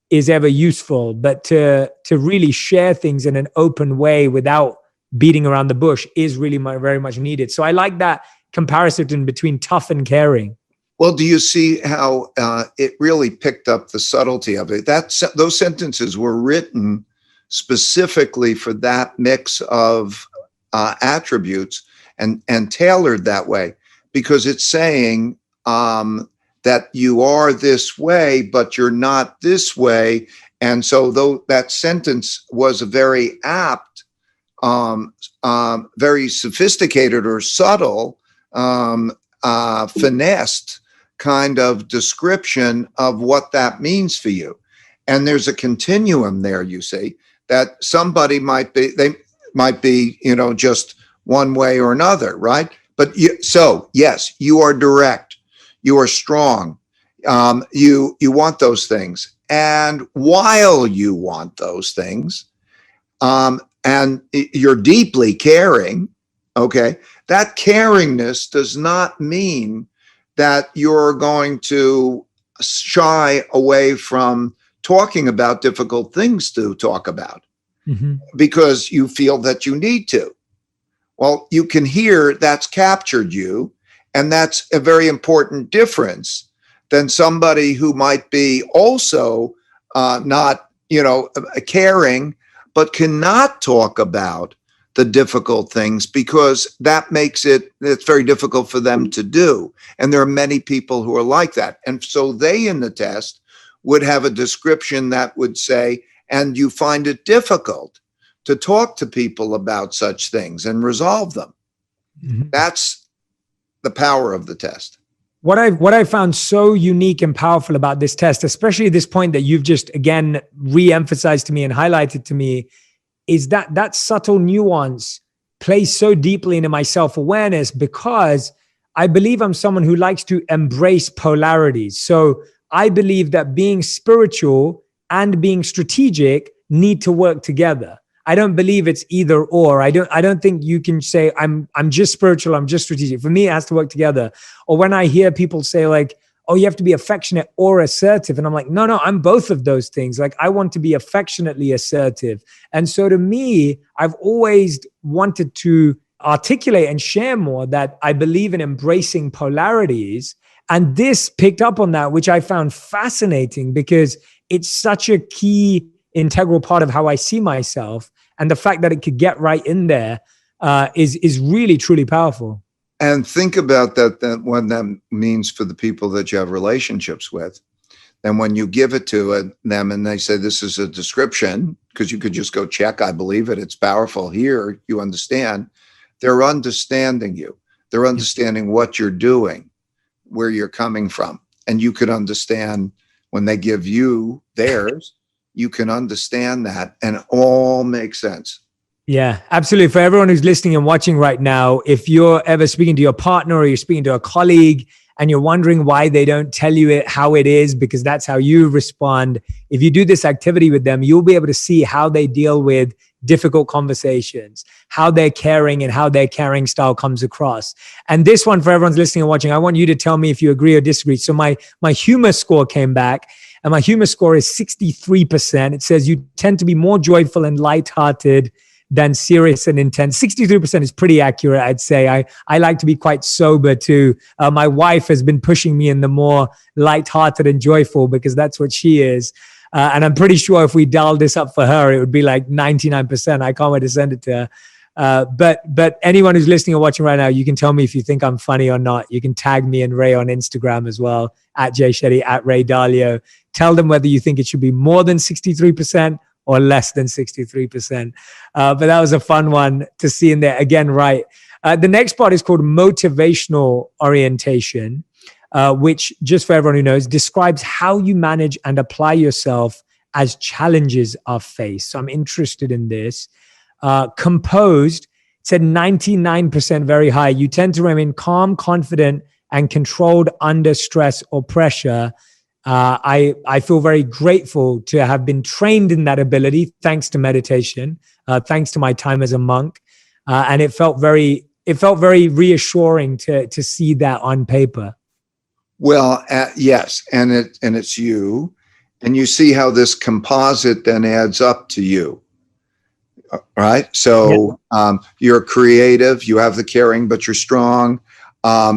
is ever useful, but to really share things in an open way without beating around the bush is really very much needed. So I like that comparison between tough and caring. Well, do you see how it really picked up the subtlety of it? Those sentences were written specifically for that mix of attributes and tailored that way, because it's saying that you are this way, but you're not this way. And so though that sentence was a very apt, very sophisticated or subtle, finessed kind of description of what that means for you. And there's a continuum there, you see, that somebody might be just one way or another, right? But yes, you are direct, you are strong, you want those things. And while you want those things, and you're deeply caring, okay, that caringness does not mean that you're going to shy away from talking about difficult things to talk about Mm-hmm. because you feel that you need to. Well, you can hear that's captured you, and that's a very important difference than somebody who might be also not, caring, but cannot talk about the difficult things because that makes it's very difficult for them to do. And there are many people who are like that. And so they in the test would have a description that would say, and you find it difficult to talk to people about such things and resolve them. Mm-hmm. That's the power of the test. What I found so unique and powerful about this test, especially this point that you've just again re-emphasized to me and highlighted to me, is that subtle nuance plays so deeply into my self-awareness because I believe I'm someone who likes to embrace polarities. So I believe that being spiritual and being strategic need to work together. I don't believe it's either or. I don't think you can say I'm just spiritual, I'm just strategic. For me, it has to work together. Or when I hear people say like, oh, you have to be affectionate or assertive. And I'm like, no, I'm both of those things. Like I want to be affectionately assertive. And so to me, I've always wanted to articulate and share more that I believe in embracing polarities. And this picked up on that, which I found fascinating because it's such a key integral part of how I see myself. And the fact that it could get right in there is really, truly powerful. And think about that what that means for the people that you have relationships with. And when you give it to them and they say, this is a description, because you could just go check, I believe it, it's powerful here, you understand. They're understanding you. They're understanding what you're doing, where you're coming from. And you could understand when they give you theirs, you can understand that and it all makes sense. Yeah, absolutely. For everyone who's listening and watching right now, if you're ever speaking to your partner or you're speaking to a colleague and you're wondering why they don't tell you it how it is, because that's how you respond, if you do this activity with them, you'll be able to see how they deal with difficult conversations, how they're caring and how their caring style comes across. And this one, for everyone's listening and watching, I want you to tell me if you agree or disagree. So my humor score came back and my humor score is 63%. It says you tend to be more joyful and lighthearted than serious and intense. 63% is pretty accurate, I'd say. I like to be quite sober too. My wife has been pushing me in the more lighthearted and joyful because that's what she is. And I'm pretty sure if we dialed this up for her, it would be like 99%. I can't wait to send it to her. But anyone who's listening or watching right now, you can tell me if you think I'm funny or not. You can tag me and Ray on Instagram as well, at Jay Shetty, at Ray Dalio. Tell them whether you think it should be more than 63% or less than 63%. But that was a fun one to see in there. Again, right. The next part is called motivational orientation, which, just for everyone who knows, describes how you manage and apply yourself as challenges are faced. So I'm interested in this. Composed, said 99%, very high. You tend to remain calm, confident, and controlled under stress or pressure. I feel very grateful to have been trained in that ability, thanks to meditation, thanks to my time as a monk. And it felt very reassuring to see that on paper. Well, yes. And it's you, and you see how this composite then adds up to you. Right. So, you're creative, you have the caring, but you're strong.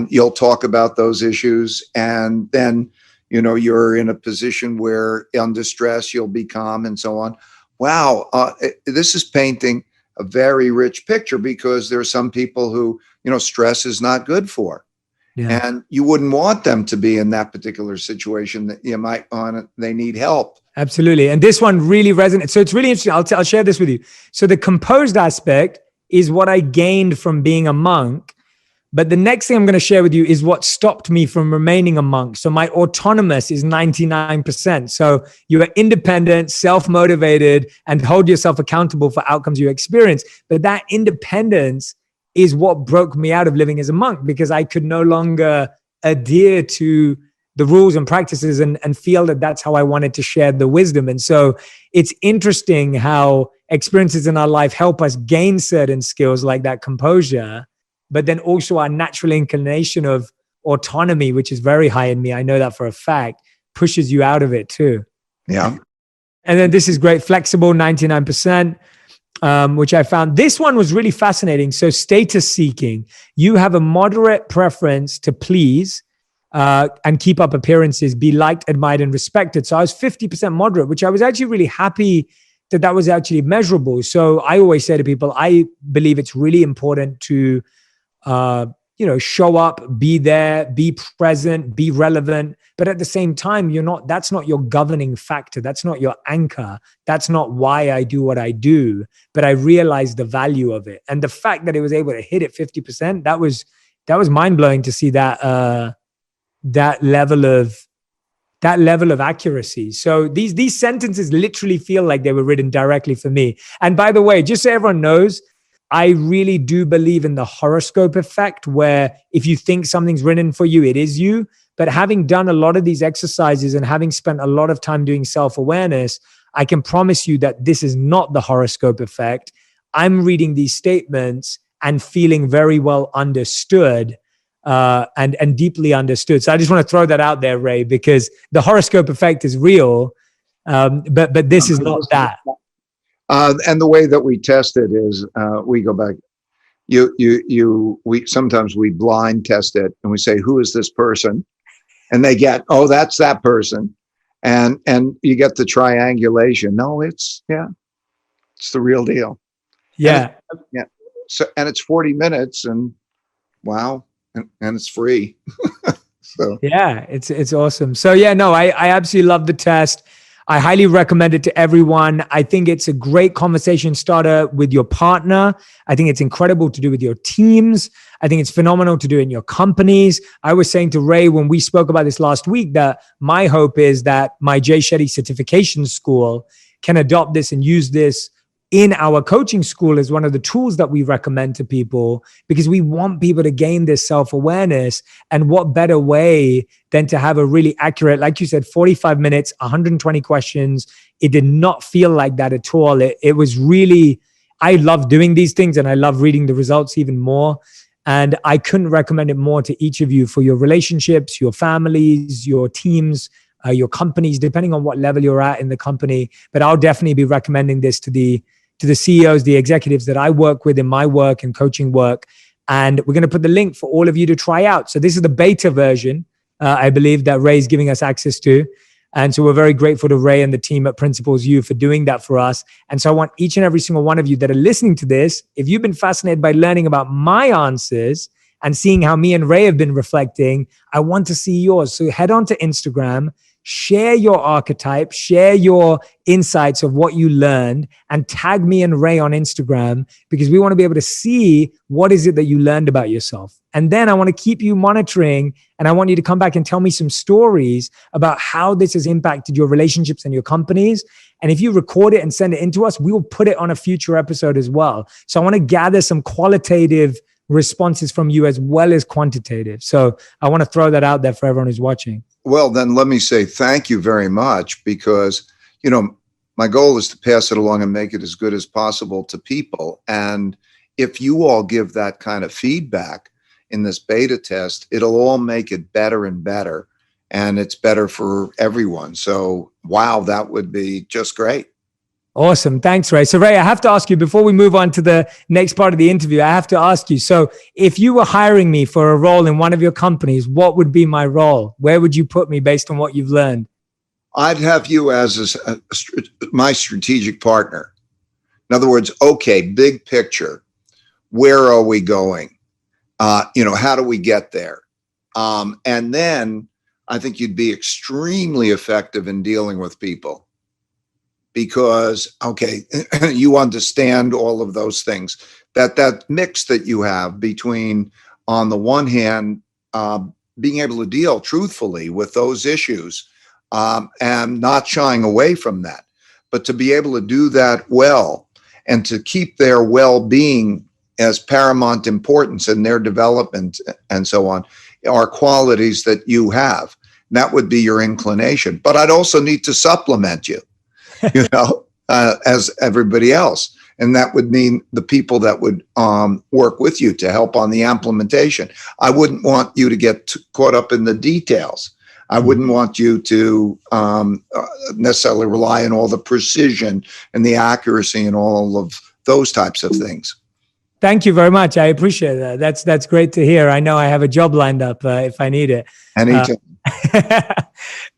You'll talk about those issues, and then, you're in a position where under stress, you'll be calm and so on. Wow. This is painting a very rich picture because there are some people who, stress is not good for. Yeah. And you wouldn't want them to be in that particular situation that you might they need help. Absolutely. And this one really resonates. So it's really interesting. I'll share this with you. So the composed aspect is what I gained from being a monk. But the next thing I'm going to share with you is what stopped me from remaining a monk. So my autonomous is 99%. So you are independent, self-motivated, and hold yourself accountable for outcomes you experience. But that independence is what broke me out of living as a monk, because I could no longer adhere to the rules and practices and feel that that's how I wanted to share the wisdom. And so it's interesting how experiences in our life help us gain certain skills like that composure, but then also our natural inclination of autonomy, which is very high in me, I know that for a fact, pushes you out of it too. Yeah. And then this is great. Flexible, 99%. Which I found. This one was really fascinating. So status seeking, you have a moderate preference to please and keep up appearances, be liked, admired, and respected. So I was 50% moderate, which I was actually really happy that was actually measurable. So I always say to people, I believe it's really important to, show up, be there, be present, be relevant. But at the same time, that's not your governing factor. That's not your anchor. That's not why I do what I do. But I realized the value of it. And the fact that it was able to hit it 50%, that was mind blowing to see that level of accuracy. So these sentences literally feel like they were written directly for me. And by the way, just so everyone knows, I really do believe in the horoscope effect, where if you think something's written for you, it is you. But having done a lot of these exercises and having spent a lot of time doing self-awareness, I can promise you that this is not the horoscope effect. I'm reading these statements and feeling very well understood and deeply understood. So I just want to throw that out there, Ray, because the horoscope effect is real, but this is not that. And the way that we test it is we go back. We sometimes we blind test it and we say, who is this person? And they get, oh, that's that person. And you get the triangulation. No, it's the real deal. Yeah. So, and it's 40 minutes and wow. And it's free. So yeah, it's awesome. So yeah, no, I absolutely love the test. I highly recommend it to everyone. I think it's a great conversation starter with your partner. I think it's incredible to do with your teams. I think it's phenomenal to do in your companies. I was saying to Ray when we spoke about this last week that my hope is that my Jay Shetty certification school can adopt this and use this in our coaching school as one of the tools that we recommend to people, because we want people to gain this self-awareness. And what better way than to have a really accurate, like you said, 45 minutes, 120 questions. It did not feel like that at all. It was really, I love doing these things and I love reading the results even more. And I couldn't recommend it more to each of you for your relationships, your families, your teams, your companies, depending on what level you're at in the company. But I'll definitely be recommending this to the CEOs, the executives that I work with in my work and coaching work. And we're going to put the link for all of you to try out. So this is the beta version, I believe, that Ray's giving us access to. And so we're very grateful to Ray and the team at Principles U for doing that for us. And so I want each and every single one of you that are listening to this, if you've been fascinated by learning about my answers and seeing how me and Ray have been reflecting, I want to see yours. So head on to Instagram, share your archetype, share your insights of what you learned, and tag me and Ray on Instagram, because we want to be able to see what is it that you learned about yourself. And then I want to keep you monitoring, and I want you to come back and tell me some stories about how this has impacted your relationships and your companies. And if you record it and send it into us, we will put it on a future episode as well. So I want to gather some qualitative responses from you as well as quantitative. So I want to throw that out there for everyone who's watching. Well, then let me say thank you very much, because, my goal is to pass it along and make it as good as possible to people. And if you all give that kind of feedback in this beta test, it'll all make it better and better. And it's better for everyone. So, wow, that would be just great. Awesome. Thanks, Ray. So Ray, I have to ask you, before we move on to the next part of the interview, I have to ask you, so if you were hiring me for a role in one of your companies, what would be my role? Where would you put me based on what you've learned? I'd have you as my strategic partner. In other words, okay, big picture, where are we going? How do we get there? And then I think you'd be extremely effective in dealing with people. Because, okay, you understand all of those things, that mix that you have between, on the one hand, being able to deal truthfully with those issues and not shying away from that, but to be able to do that well and to keep their well-being as paramount importance in their development and so on, are qualities that you have. That would be your inclination. But I'd also need to supplement you. As everybody else. And that would mean the people that would work with you to help on the implementation. I wouldn't want you to get caught up in the details. I wouldn't want you to necessarily rely on all the precision and the accuracy and all of those types of things. Thank you very much. I appreciate that. That's great to hear. I know I have a job lined up if I need it. Anytime.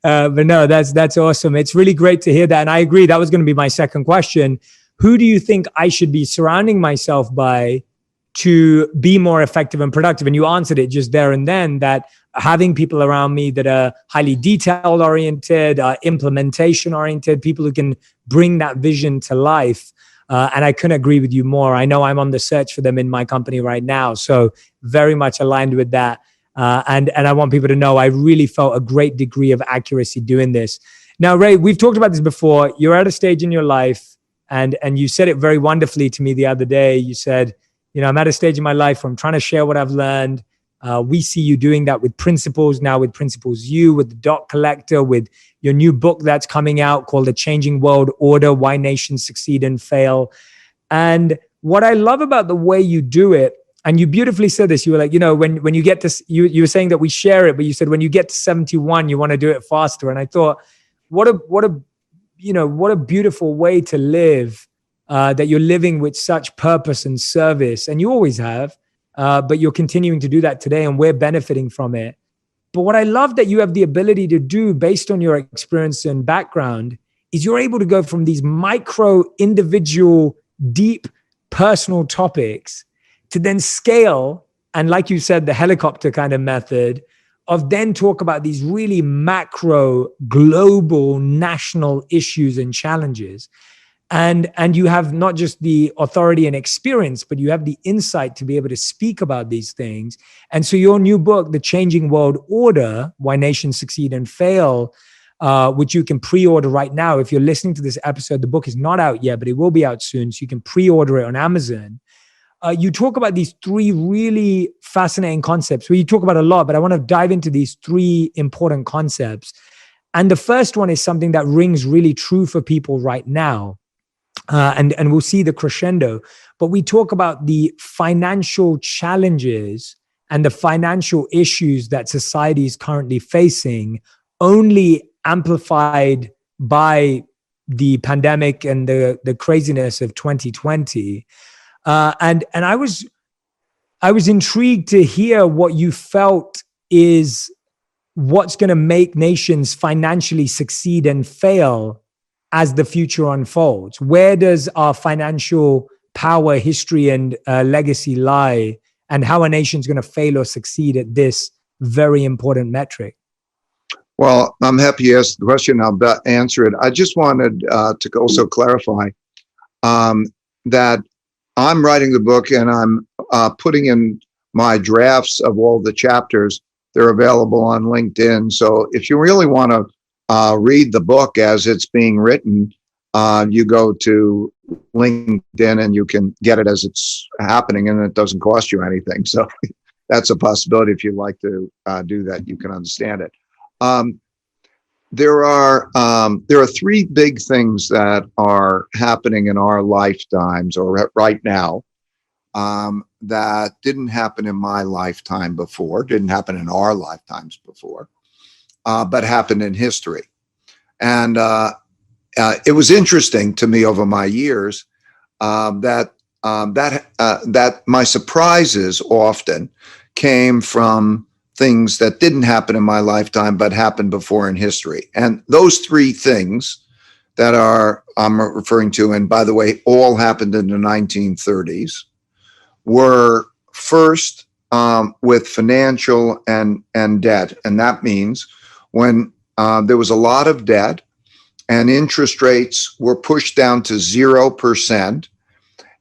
But no, that's awesome. It's really great to hear that. And I agree. That was going to be my second question. Who do you think I should be surrounding myself by to be more effective and productive? And you answered it just there and then, that having people around me that are highly detail oriented, implementation oriented, people who can bring that vision to life. And I couldn't agree with you more. I know I'm on the search for them in my company right now. So very much aligned with that. And I want people to know I really felt a great degree of accuracy doing this. Now, Ray, we've talked about this before. You're at a stage in your life, and you said it very wonderfully to me the other day. You said, I'm at a stage in my life where I'm trying to share what I've learned. We see you doing that with Principles now, with Principles U, with the Dot Collector, with your new book that's coming out called The Changing World Order, Why Nations Succeed and Fail. And what I love about the way you do it, and you beautifully said this, you were like, when you get to, you were saying that we share it, but you said when you get to 71, you want to do it faster. And I thought, what a beautiful way to live, that you're living with such purpose and service. And you always have, but you're continuing to do that today, and we're benefiting from it. But what I love that you have the ability to do based on your experience and background is you're able to go from these micro, individual, deep, personal topics to then scale. And like you said, the helicopter kind of method of then talk about these really macro, global, national issues and challenges. And you have not just the authority and experience, but you have the insight to be able to speak about these things. And so your new book, The Changing World Order, Why Nations Succeed and Fail, which you can pre-order right now. If you're listening to this episode, the book is not out yet, but it will be out soon. So you can pre-order it on Amazon. You talk about these three really fascinating concepts. Well, you talk about a lot, but I want to dive into these three important concepts. And the first one is something that rings really true for people right now. And we'll see the crescendo, but we talk about the financial challenges and the financial issues that society is currently facing, only amplified by the pandemic and the craziness of 2020. And I was intrigued to hear what you felt is what's going to make nations financially succeed and fail as the future unfolds. Where does our financial power, history, and legacy lie, and how a nation's going to fail or succeed at this very important metric? Well, I'm happy you asked the question. I'll answer it. I just wanted to also clarify that I'm writing the book, and I'm putting in my drafts of all the chapters. They're available on LinkedIn. So if you really want to read the book as it's being written, you go to LinkedIn and you can get it as it's happening, and it doesn't cost you anything. So that's a possibility. If you'd like to do that, you can understand it. There are three big things that are happening in our lifetimes, or right now, that didn't happen in my lifetime before, didn't happen in our lifetimes before. But happened in history. And it was interesting to me over my years that my surprises often came from things that didn't happen in my lifetime, but happened before in history. And those three things that I'm referring to, and by the way, all happened in the 1930s, were first with financial and debt. And that means when there was a lot of debt and interest rates were pushed down to 0%.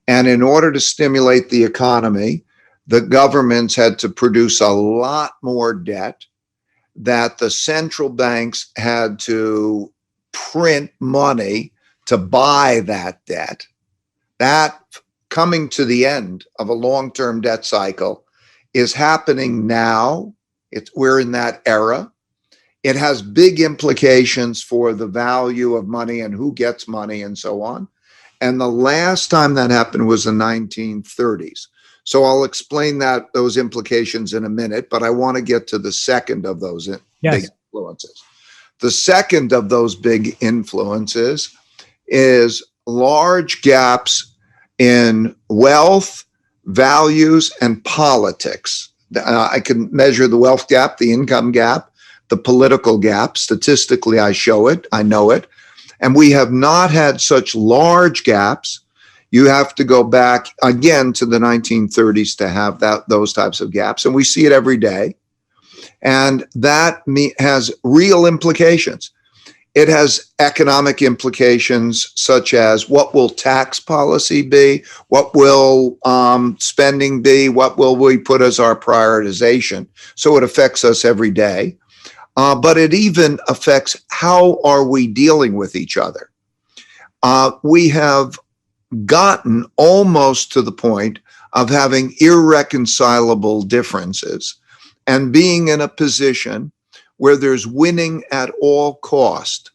And in order to stimulate the economy, the governments had to produce a lot more debt, that the central banks had to print money to buy that debt. That coming to the end of a long-term debt cycle is happening now. We're in that era. It has big implications for the value of money and who gets money and so on. And the last time that happened was the 1930s. So I'll explain those implications in a minute, but I want to get to the second of those big influences. The second of those big influences is large gaps in wealth, values, and politics. I can measure the wealth gap, the income gap, the political gap. Statistically, I show it, I know it. And we have not had such large gaps. You have to go back again to the 1930s to have those types of gaps. And we see it every day. And that has real implications. It has economic implications, such as what will tax policy be? What will spending be? What will we put as our prioritization? So it affects us every day. But it even affects how are we dealing with each other. We have gotten almost to the point of having irreconcilable differences and being in a position where there's winning at all cost.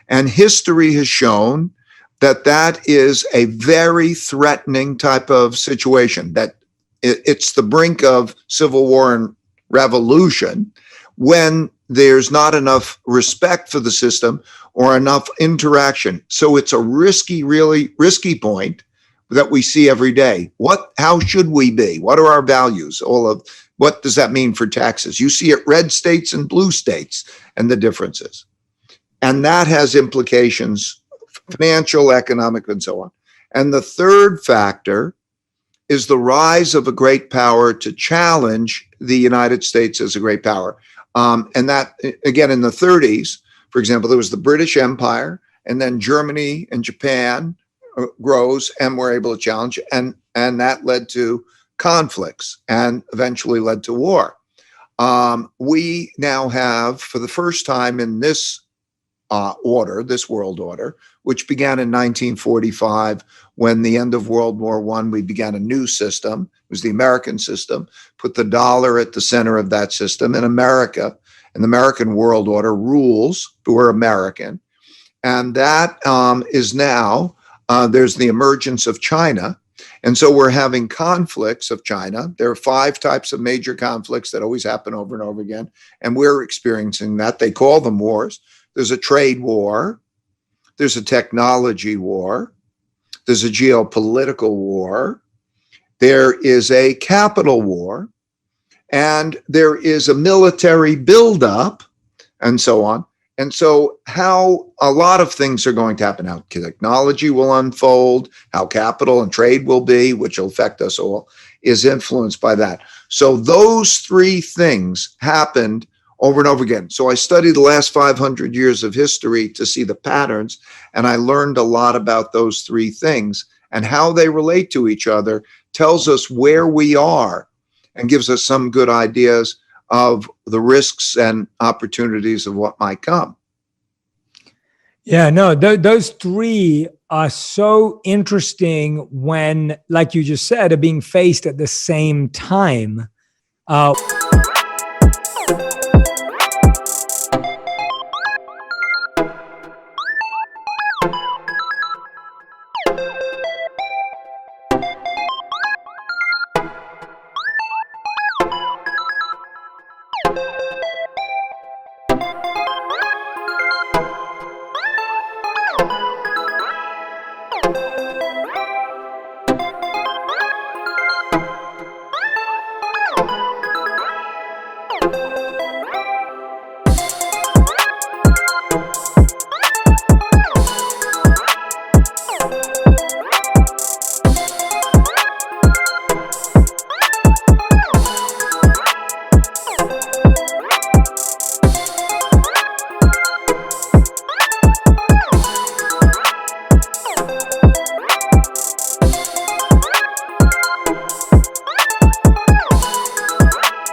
And history has shown that that is a very threatening type of situation, that it's the brink of civil war and revolution when there's not enough respect for the system or enough interaction. So it's a really risky point that we see every day. How should we be? What are our values? What does that mean for taxes? You see it red states and blue states and the differences. And that has implications, financial, economic, and so on. And the third factor is the rise of a great power to challenge the United States as a great power. And that, again, in the 30s, for example, there was the British Empire, and then Germany and Japan rose and were able to challenge, and that led to conflicts and eventually led to war. We now have, for the first time in this this world order, which began in 1945, when the end of World War I, we began a new system. It was the American system, put the dollar at the center of that system. In America, and the American world order rules who are American. And that is now, there's the emergence of China. And so we're having conflicts of China. There are 5 types of major conflicts that always happen over and over again. And we're experiencing that. They call them wars. There's a trade war. There's a technology war. There's a geopolitical war. There is a capital war. And there is a military buildup, and so on. And so how a lot of things are going to happen, how technology will unfold, how capital and trade will be, which will affect us all, is influenced by that. So those 3 things happened over and over again. So I studied the last 500 years of history to see the patterns, and I learned a lot about those 3 things, and how they relate to each other tells us where we are and gives us some good ideas of the risks and opportunities of what might come. Yeah, no, those 3 are so interesting when, like you just said, are being faced at the same time.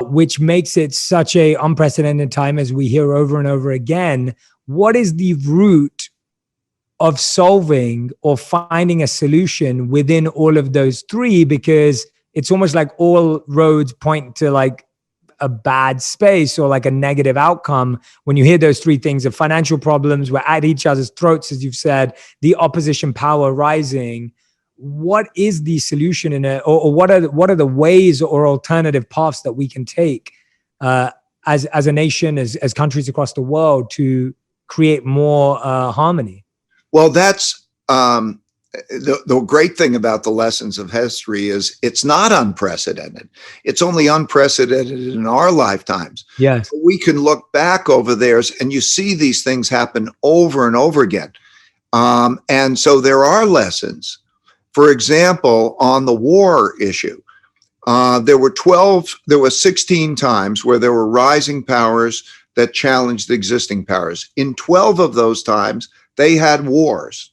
Which makes it such a unprecedented time, as we hear over and over again. What is the root of solving or finding a solution within all of those 3? Because it's almost like all roads point to like a bad space or like a negative outcome when you hear those 3 things of financial problems, we're at each other's throats, as you've said, the opposition power rising. What is the solution or what are the ways or alternative paths that we can take as a nation, as countries across the world, to create more harmony? Well, that's the great thing about the lessons of history is it's not unprecedented. It's only unprecedented in our lifetimes. Yes. We can look back over theirs, and you see these things happen over and over again. And so there are lessons. For example, on the war issue, there were 16 times where there were rising powers that challenged existing powers. In 12 of those times, they had wars.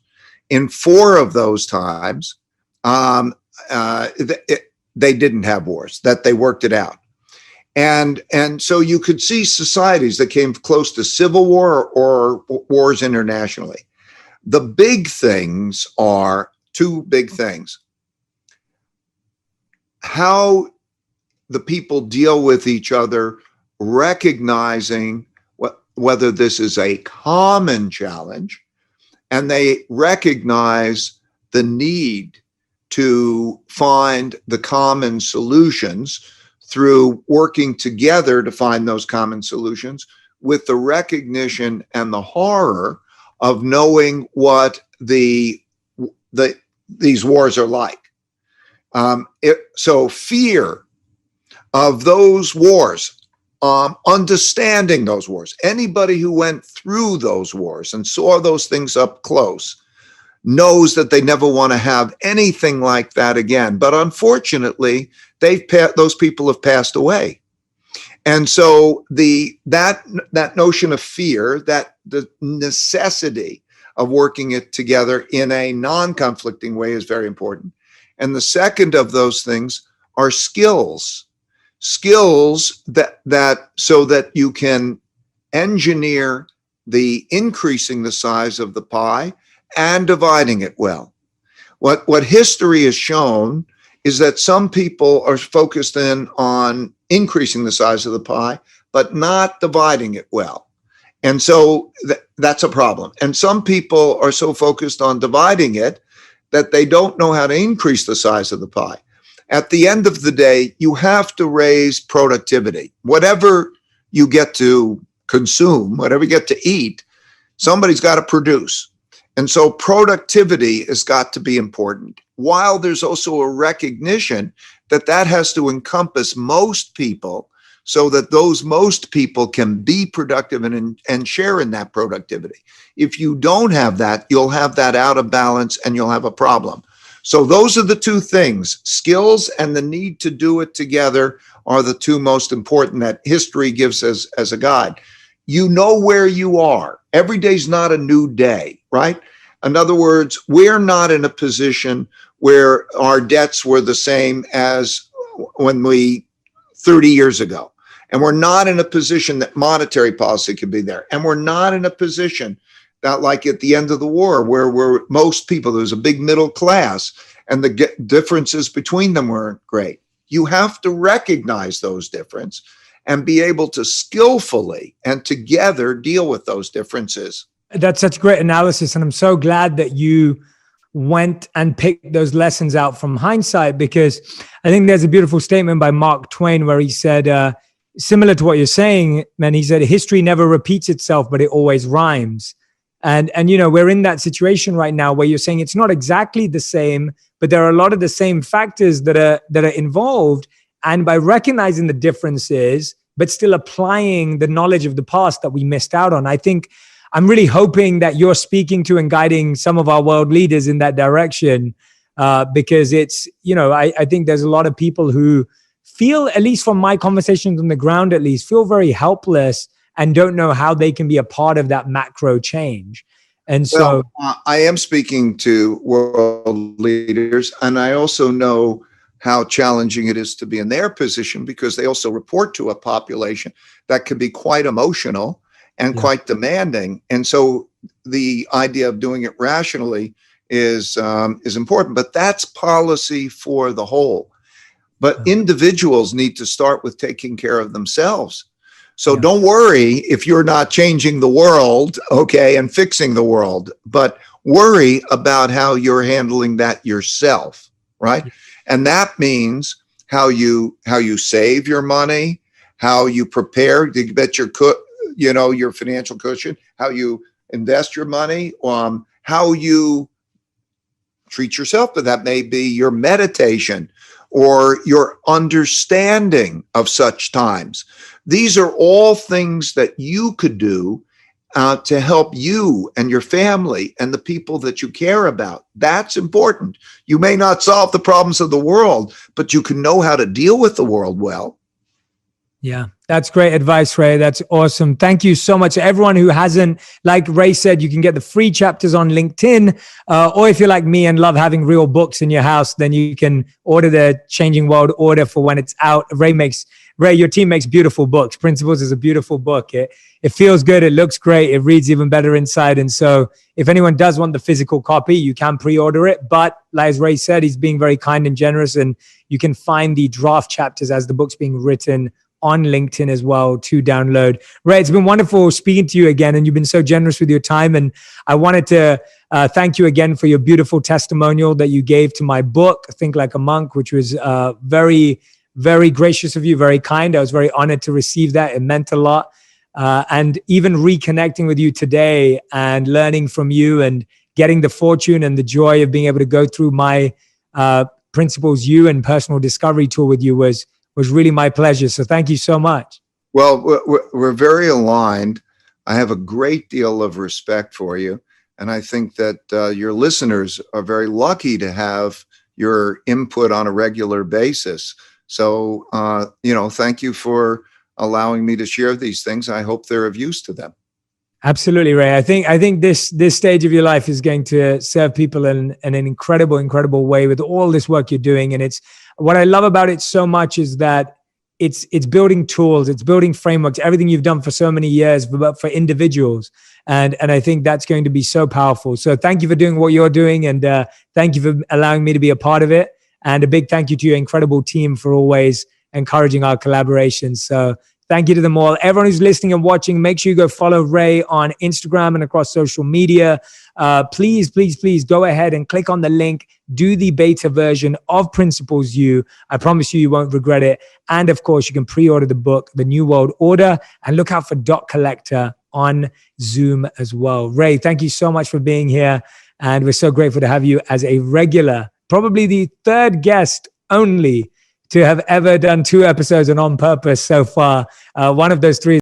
In 4 of those times, they didn't have wars, that they worked it out. And so you could see societies that came close to civil war or wars internationally. The big things are 2 big things. How the people deal with each other, recognizing whether this is a common challenge, and they recognize the need to find the common solutions through working together to find those common solutions, with the recognition and the horror of knowing what these wars are like. So fear of those wars, understanding those wars. Anybody who went through those wars and saw those things up close knows that they never want to have anything like that again. But unfortunately, those people have passed away. And so that notion of fear, that the necessity of working it together in a non-conflicting way is very important. And the second of those things are skills that so that you can engineer the increasing the size of the pie and dividing it well. What history has shown is that some people are focused in on increasing the size of the pie, but not dividing it well. And so that's a problem. And some people are so focused on dividing it that they don't know how to increase the size of the pie. At the end of the day, you have to raise productivity. Whatever you get to consume, whatever you get to eat, somebody's got to produce. And so productivity has got to be important, while there's also a recognition that that has to encompass most people, so that those most people can be productive and share in that productivity. If you don't have that, you'll have that out of balance and you'll have a problem. So those are the 2 things. Skills and the need to do it together are the 2 most important that history gives us as a guide. You know where you are. Every day's not a new day, right? In other words, we're not in a position where our debts were the same as when 30 years ago. And we're not in a position that monetary policy could be there. And we're not in a position that, like at the end of the war, where most people, there was a big middle class and the differences between them weren't great. You have to recognize those differences and be able to skillfully and together deal with those differences. That's such great analysis. And I'm so glad that you went and picked those lessons out from hindsight, because I think there's a beautiful statement by Mark Twain where he said, similar to what you're saying, man, he said, history never repeats itself, but it always rhymes. And we're in that situation right now where you're saying it's not exactly the same, but there are a lot of the same factors that are involved. And by recognizing the differences, but still applying the knowledge of the past that we missed out on, I think I'm really hoping that you're speaking to and guiding some of our world leaders in that direction, because it's, I think there's a lot of people who feel, at least from my conversations on the ground, at least feel very helpless and don't know how they can be a part of that macro change. And so I am speaking to world leaders, and I also know how challenging it is to be in their position, because they also report to a population that can be quite emotional and quite demanding. And so the idea of doing it rationally is important, but that's policy for the whole. But individuals need to start with taking care of themselves. So don't worry if you're not changing the world, okay, and fixing the world, but worry about how you're handling that yourself, right? And that means how you save your money, how you prepare to get your financial cushion, how you invest your money, how you treat yourself, but that may be your meditation or your understanding of such times. These are all things that you could do to help you and your family and the people that you care about. That's important. You may not solve the problems of the world, but you can know how to deal with the world well. Yeah, that's great advice, Ray. That's awesome. Thank you so much. Everyone who hasn't, like Ray said, you can get the free chapters on LinkedIn. Or if you're like me and love having real books in your house, then you can order the Changing World Order for when it's out. Ray, your team makes beautiful books. Principles is a beautiful book. It feels good. It looks great. It reads even better inside. And so if anyone does want the physical copy, you can pre-order it. But like Ray said, he's being very kind and generous. And you can find the draft chapters as the book's being written on LinkedIn as well to download. Ray, it's been wonderful speaking to you again, and you've been so generous with your time. And I wanted to thank you again for your beautiful testimonial that you gave to my book, Think Like a Monk, which was very, very gracious of you, very kind. I was very honored to receive that. It meant a lot. And even reconnecting with you today and learning from you and getting the fortune and the joy of being able to go through my Principles You and personal discovery tour with you was really my pleasure. So thank you so much. Well, we're very aligned. I have a great deal of respect for you. And I think that your listeners are very lucky to have your input on a regular basis. So, thank you for allowing me to share these things. I hope they're of use to them. Absolutely, Ray. I think this stage of your life is going to serve people in an incredible way with all this work you're doing. And it's what I love about it so much is that it's building tools, it's building frameworks, everything you've done for so many years, but for individuals. And I think that's going to be so powerful. So thank you for doing what you're doing. And thank you for allowing me to be a part of it. And a big thank you to your incredible team for always encouraging our collaborations. So thank you to them all. Everyone who's listening and watching, make sure you go follow Ray on Instagram and across social media. Please go ahead and click on the link. Do the beta version of Principles You. I promise you won't regret it. And of course, you can pre-order the book, The New World Order, and look out for Dot Collector on Zoom as well. Ray, thank you so much for being here. And we're so grateful to have you as a regular, probably the third guest only to have ever done 2 episodes on Purpose so far. One of those 3